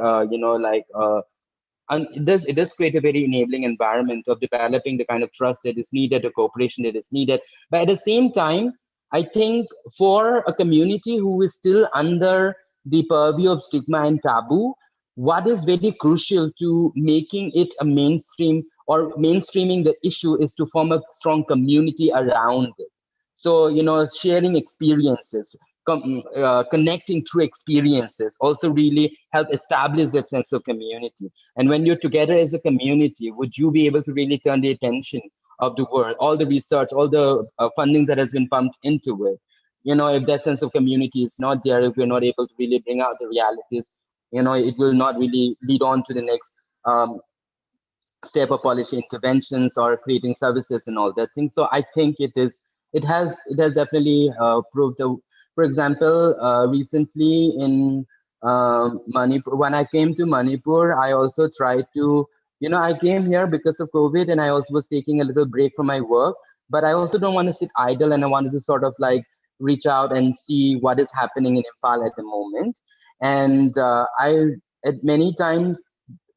and it does create a very enabling environment of developing the kind of trust that is needed, the cooperation that is needed. But at the same time, I think for a community who is still under the purview of stigma and taboo, what is very crucial to making it a mainstream or mainstreaming the issue is to form a strong community around it. So, sharing experiences, connecting through experiences also really help establish that sense of community. And when you're together as a community, would you be able to really turn the attention of the world, all the research, all the funding that has been pumped into it? If that sense of community is not there, if we're not able to really bring out the realities, it will not really lead on to the next step of policy interventions or creating services and all that thing. So I think it has definitely proved. For example, recently in Manipur, when I came to Manipur, I also tried to, I came here because of COVID, and I also was taking a little break from my work. But I also don't want to sit idle, and I wanted to sort of like reach out and see what is happening in Impal at the moment. And I, at many times,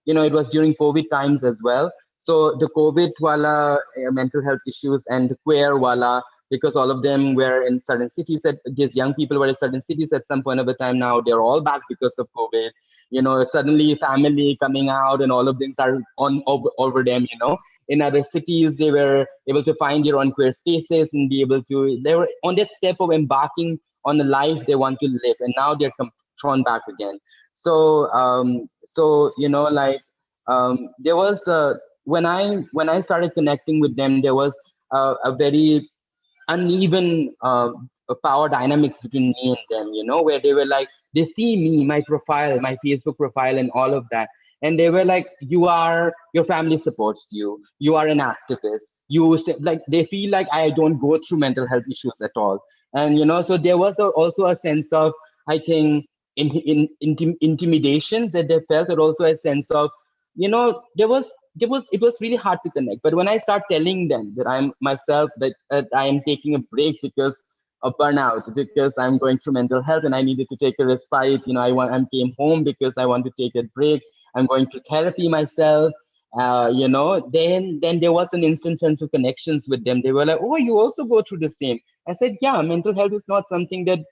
it was during COVID times as well. So the COVID wala mental health issues and the queer wala, because all of them were in certain cities, these young people were in certain cities at some point of the time. Now they're all back because of COVID. Suddenly family coming out and all of things are on over them. In other cities, they were able to find their own queer spaces and be able to, they were on that step of embarking on the life they want to live. And now they're thrown back again. So, there was when I started connecting with them, there was a very uneven power dynamics between me and them, where they were like, they see me, my profile, my Facebook profile, and all of that. And they were like, your family supports you. You are an activist. Like, they feel like I don't go through mental health issues at all. And, so there was also a sense of, I think, intimidations that they felt, but also a sense of, it was really hard to connect. But when I start telling them that I'm myself, that I am taking a break because of burnout, because I'm going through mental health and I needed to take a respite, I came home because I want to take a break, I'm going to therapy myself, then there was an instant sense of connections with them. They were like, oh, you also go through the same. I said, yeah, mental health is not something that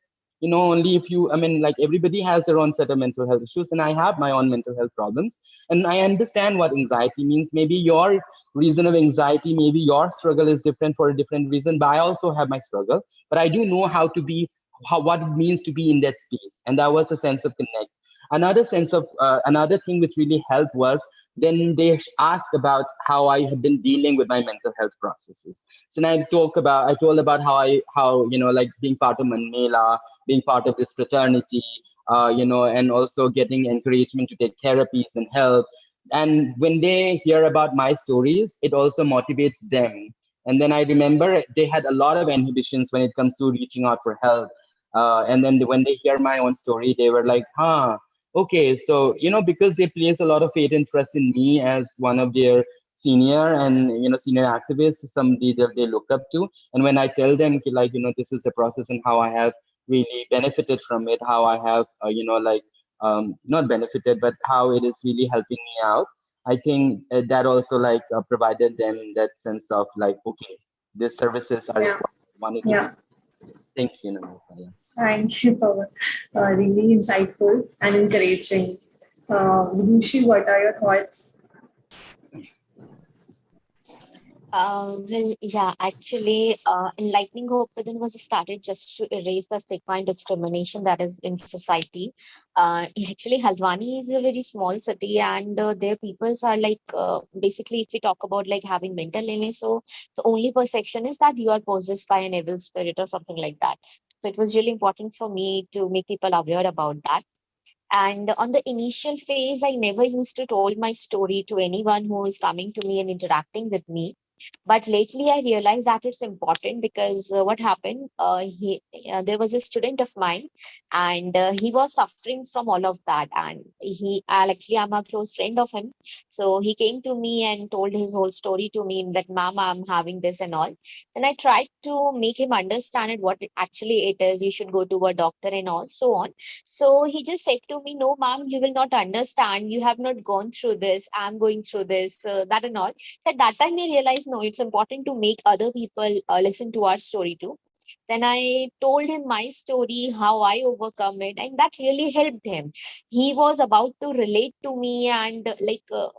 only if you, like, everybody has their own set of mental health issues, and I have my own mental health problems, and I understand what anxiety means. Maybe your reason of anxiety, maybe your struggle is different for a different reason, but I also have my struggle. But I do know what it means to be in that space, and that was a sense of connect. Another thing which really helped was, then they asked about how I have been dealing with my mental health processes. So then I told about how like being part of Mela, being part of this fraternity, and also getting encouragement to take therapies and help. And when they hear about my stories, it also motivates them. And then I remember they had a lot of inhibitions when it comes to reaching out for help. And then when they hear my own story, they were like, okay, so, because they place a lot of faith and trust in me as one of their senior and senior activists, somebody that they look up to. And when I tell them like this is the process and how I have really benefited from it, how I have not benefited, but how it is really helping me out, I think that also like provided them that sense of like, okay, these services are Yeah. wanted to Yeah. thank you, Namrata. Yeah. Thank you, Pawan. Really insightful and encouraging. Vidushi, what are your thoughts? Well, yeah, actually, Enlightening Hope Within was started just to erase the stigma and discrimination that is in society. Actually, Haldwani is a very small city, and their peoples are like basically, if we talk about like having mental illness, so the only perception is that you are possessed by an evil spirit or something like that. So it was really important for me to make people aware about that. And on the initial phase, I never used to told my story to anyone who is coming to me and interacting with me. But lately, I realized that it's important because what happened? There was a student of mine, and he was suffering from all of that. And actually, I'm a close friend of him. So he came to me and told his whole story to me that, "Mama, I'm having this and all." And I tried to make him understand it, what actually it is. You should go to a doctor and all so on. So he just said to me, "No, ma'am, you will not understand. You have not gone through this. I'm going through this, that and all." At that time, I realized, no, it's important to make other people listen to our story too. Then I told him my story, how I overcome it, and that really helped him. He was about to relate to me, and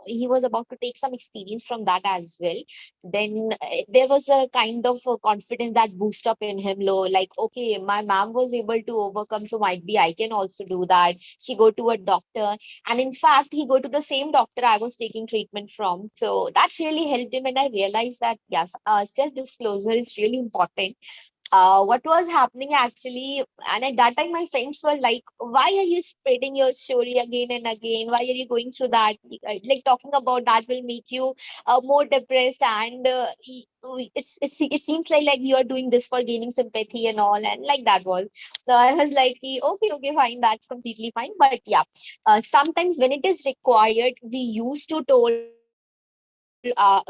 he was about to take some experience from that as well. Then there was a kind of confidence that boost up in him, low, like, okay, my mom was able to overcome, so might be I can also do that. She go to a doctor, and in fact, he go to the same doctor I was taking treatment from. So that really helped him, and I realized that yes, self disclosure is really important. What was happening actually, and at that time my friends were like, "Why are you spreading your story again and again? Why are you going through that? Like, talking about that will make you more depressed, and it seems like you are doing this for gaining sympathy and all." And like that was, so I was like, okay, fine, that's completely fine. But yeah, sometimes when it is required, we used to told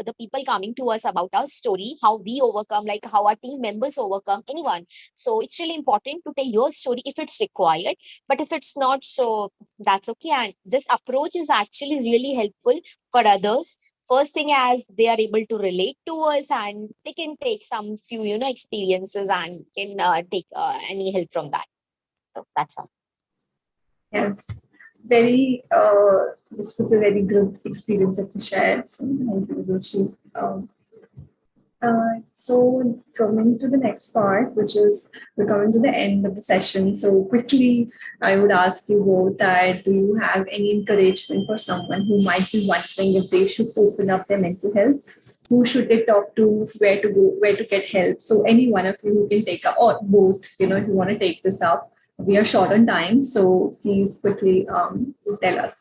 the people coming to us about our story, how we overcome, like how our team members overcome, anyone. So it's really important to tell your story if it's required. But if it's not, so that's okay. And this approach is actually really helpful for others. First thing, as they are able to relate to us, and they can take some few experiences, and can take any help from that. So that's all. Yes, very. This was a very good experience that you shared. So thank you, Vidushi. So coming to the next part, which is we're coming to the end of the session. So quickly, I would ask you both that do you have any encouragement for someone who might be wondering if they should open up their mental health? Who should they talk to? Where to go? Where to get help? So any one of you who can take up, or both, if you want to take this up. We are short on time, so please quickly tell us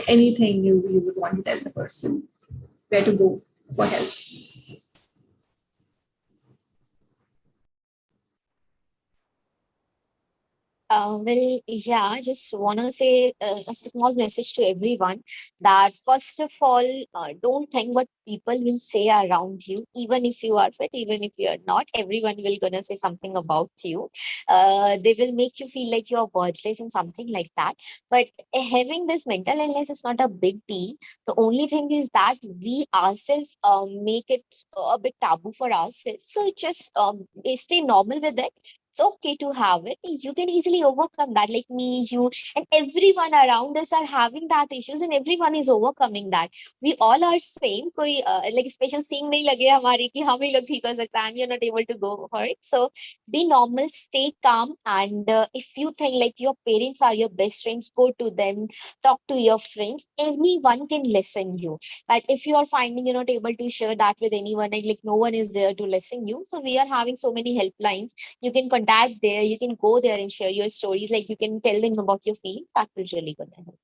anything you would want to tell the person. Where to go for help? Well, yeah, I just want to say a small message to everyone that first of all, don't think what people will say around you, even if you are fit, even if you are not, everyone will gonna say something about you. They will make you feel like you are worthless and something like that. But having this mental illness is not a big deal. The only thing is that we ourselves make it a bit taboo for ourselves. So it just stay normal with it. It's okay to have it. You can easily overcome that. Like me, you, and everyone around us are having that issues, and everyone is overcoming that. We all are same. कोई like special scene नहीं लगे हमारी कि हम ही लोग ठीक हो सकता है, and you're not able to go for it. So be normal, stay calm, and if you think like your parents are your best friends, go to them, talk to your friends. Anyone can listen you. But if you are finding you're not able to share that with anyone, and like no one is there to listen you, so we are having so many helplines. You can contact there, you can go there and share your stories, like you can tell them about your feelings. That will really gonna help.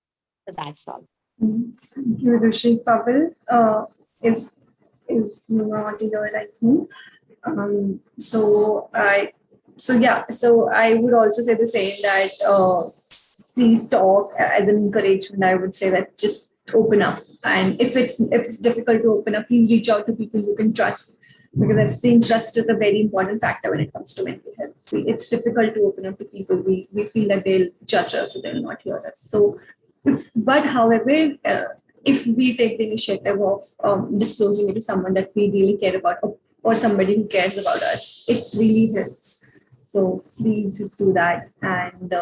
So that's all. Thank you, Vidushi. Pavel, is not here like me. So I would also say the same that please talk. As an encouragement, I would say that just open up. And if it's difficult to open up, please reach out to people you can trust, because I've seen trust is a very important factor when it comes to mental health. It's difficult to open up to people. We feel that they'll judge us or they'll not hear us. So, but however, if we take the initiative of disclosing it to someone that we really care about, or somebody who cares about us, it really helps. So please just do that. And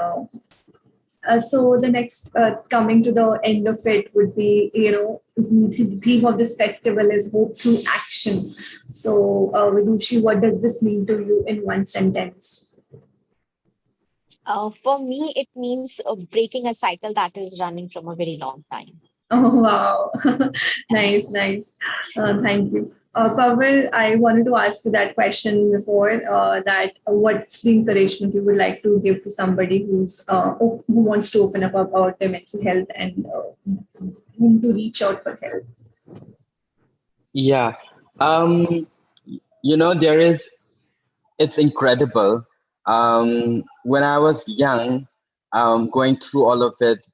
so the next, coming to the end of it, would be, the theme of this festival is hope through action. So Vidushi, what does this mean to you in one sentence? For me, it means breaking a cycle that is running from a very long time. Oh, wow. Nice. Thank you. Pavel, I wanted to ask you that question before, that what's the encouragement you would like to give to somebody who wants to open up about their mental health and whom to reach out for help? Yeah. It's incredible. When I was young, going through all of it,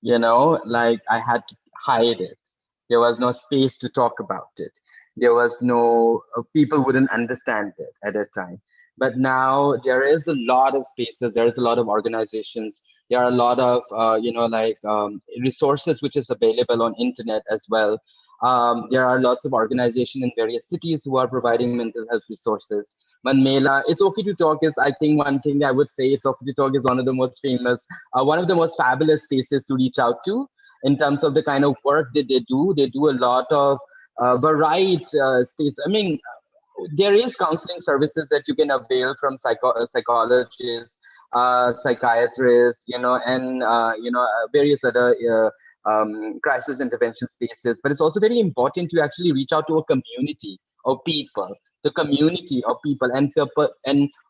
like I had to hide it. There was no space to talk about it. There was no, people wouldn't understand it at that time. But now there is a lot of spaces, there is a lot of organizations, there are a lot of, resources which is available on internet as well. There are lots of organizations in various cities who are providing mental health resources. Mela, It's Okay to Talk is, I think, one thing I would say. It's Okay to Talk is one of the most famous, one of the most fabulous spaces to reach out to in terms of the kind of work that they do. They do a lot of varied space. I mean, there is counseling services that you can avail from psychologists, psychiatrists, and various other crisis intervention spaces. But it's also very important to actually reach out to a community of people, the community of people and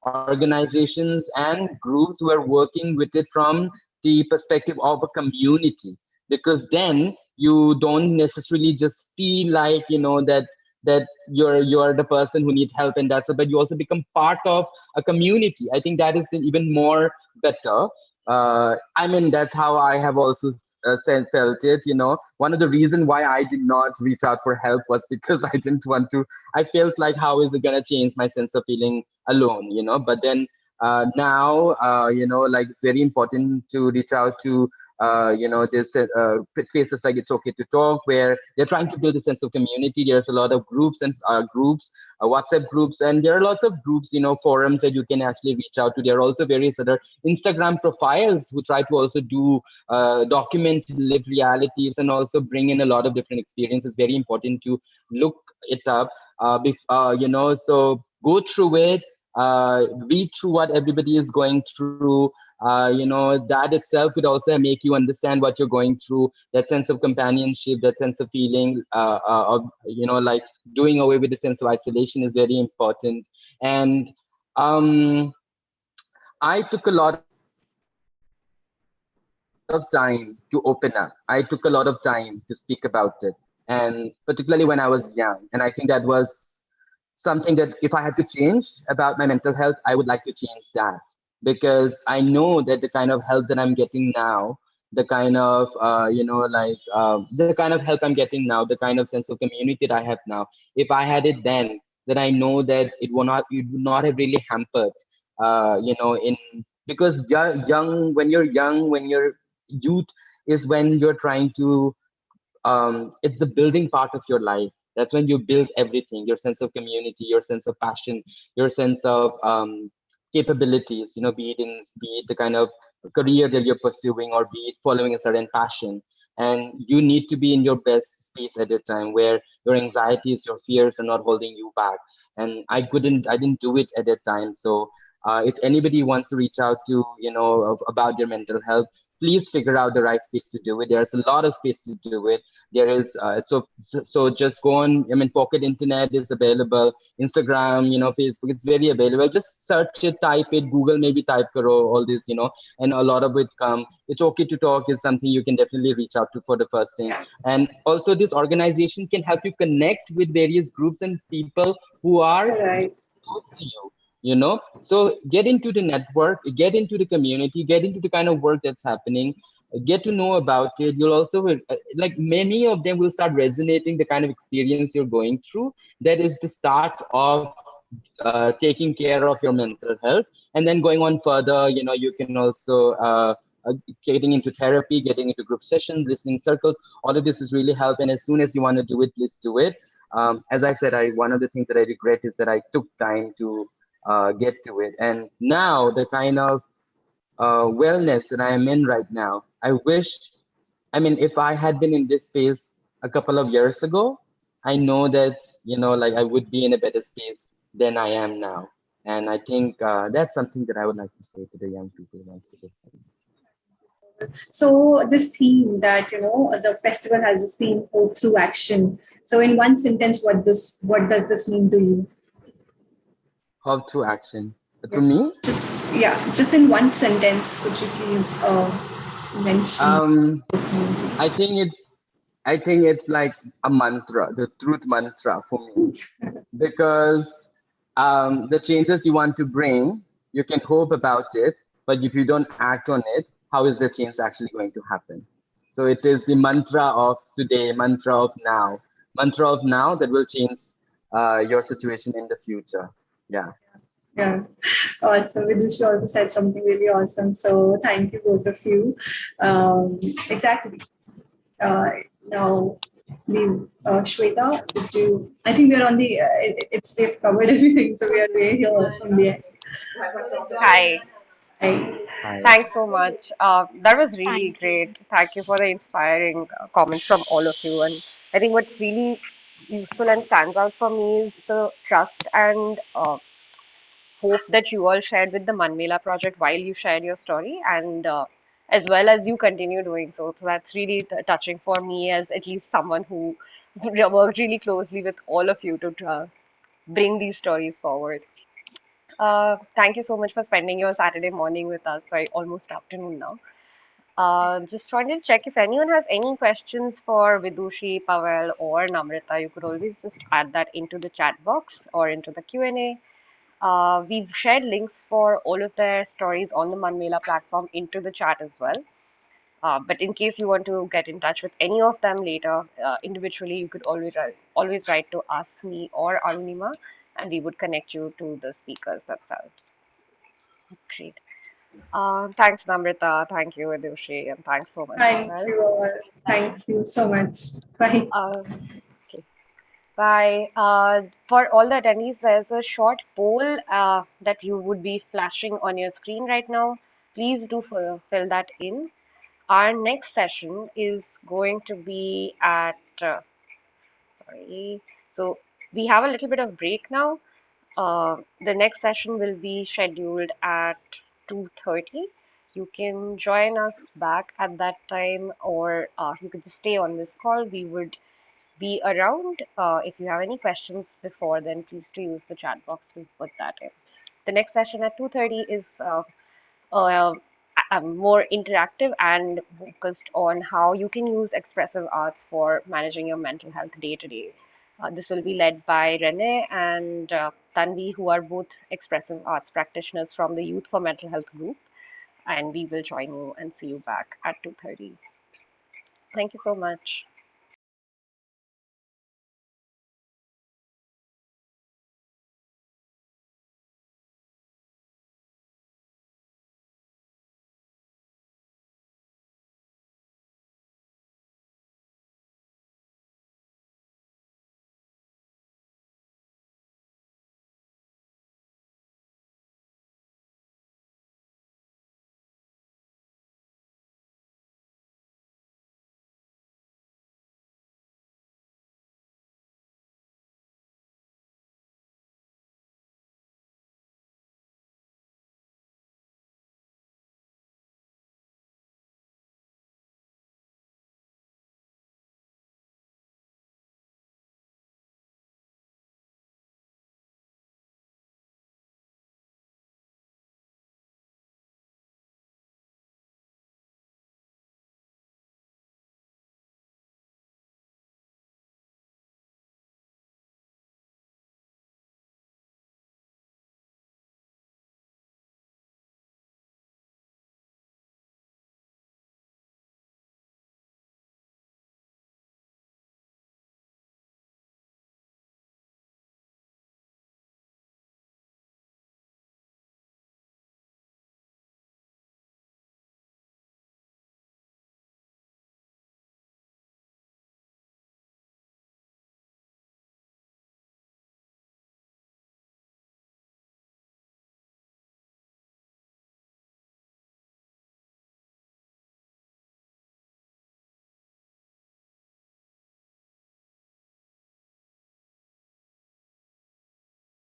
organizations and groups who are working with it from the perspective of a community, because then you don't necessarily just feel like that you're the person who needs help, and that's it, but you also become part of a community. I think that is even more better. I mean, that's how I have also felt it. One of the reasons why I did not reach out for help was because I didn't want to. I felt like, how is it going to change my sense of feeling alone? But then now, like, it's very important to reach out to there's spaces like It's Okay to Talk, where they're trying to build a sense of community. There's a lot of groups and WhatsApp groups, and there are lots of groups, forums that you can actually reach out to. There are also various other Instagram profiles who try to also do document lived realities and also bring in a lot of different experiences. Very important to look it up. So go through it, read through what everybody is going through. That itself would also make you understand what you're going through. That sense of companionship, that sense of feeling of like doing away with the sense of isolation is very important. And I took a lot of time to open up. I took a lot of time to speak about it, and particularly when I was young. And I think that was something that if I had to change about my mental health, I would like to change that, because I know that the kind of help that I'm getting now, the kind of the kind of help I'm getting now, the kind of sense of community that I have now, if I had it then I know that it would not have really hampered, in because when you're youth is when you're trying to it's the building part of your life. That's when you build everything, your sense of community, your sense of passion, your sense of capabilities, be it the kind of career that you're pursuing, or be it following a certain passion. And you need to be in your best space at a time where your anxieties, your fears are not holding you back. And I didn't do it at that time. So if anybody wants to reach out to, about their mental health, please figure out the right space to do it. There's a lot of space to do it. There is so just go on. I mean, Pocket Internet is available, Instagram, Facebook, it's very available. Just search it, type it, Google, maybe type karo, all this, and a lot of it come. It's Okay to Talk is something you can definitely reach out to for the first thing. And also this organization can help you connect with various groups and people who are Right. close to you. So get into the network, get into the community, get into the kind of work that's happening, get to know about it. You'll also like many of them will start resonating the kind of experience you're going through. That is the start of taking care of your mental health, and then going on further, you can also getting into therapy, getting into group sessions, listening circles. All of this is really help, and as soon as you want to do it, please do it. As I said, one of the things that I regret is that I took time to get to it. And now the kind of wellness that I am in right now, if I had been in this space a couple of years ago, I know that, like I would be in a better space than I am now. And I think that's something that I would like to say to the young people once again. So this theme that the festival has this theme, hope through action. So in one sentence, what does this mean to you? Hope through action. To Yes. me? Just in one sentence, could you please mention this theme? I think it's like a mantra, the truth mantra for me, because the changes you want to bring, you can hope about it, but if you don't act on it, how is the change actually going to happen? So it is the mantra of today, mantra of now that will change your situation in the future. Yeah. Yeah, awesome. Vidushi also said something really awesome. So thank you, both of you. Exactly. Now, Shweta, I think we're on the, we've covered everything. So we are way here from the end. Hi. Hi. Thanks so much. That was really Thank you. great. Thank you for the inspiring comments from all of you. And I think what's really useful and stands out for me is the trust and hope that you all shared with the Mela project while you shared your story, and as well as you continue doing so. So that's really touching for me as at least someone who worked really closely with all of you to bring these stories forward. Thank you so much for spending your Saturday morning with us, sorry, almost afternoon now. Just wanted to check if anyone has any questions for Vidushi, Pavel, or Namrata. You could always just add that into the chat box or into the Q&A. We've shared links for all of their stories on the Mela platform into the chat as well. But in case you want to get in touch with any of them later, individually, you could always write to us, me, or Arunima, and we would connect you to the speakers themselves. Great. Thanks, Namrata. Thank you, Vidushi, and thanks so much. Thank Pavel. you all. Thank you so much. Bye. Okay. Bye. For all the attendees, there's a short poll that you would be flashing on your screen right now. Please do fill that in. Our next session is going to be at, sorry, so we have a little bit of break now. The next session will be scheduled at 2:30. You can join us back at that time, or you could just stay on this call. We would be around. If you have any questions before then, please do use the chat box to put that in. The next session at 2:30 is uh, more interactive and focused on how you can use expressive arts for managing your mental health day to day. This will be led by Rene and Tanvi, who are both expressive arts practitioners from the Youth for Mental Health group. And we will join you and see you back at 2:30. Thank you so much.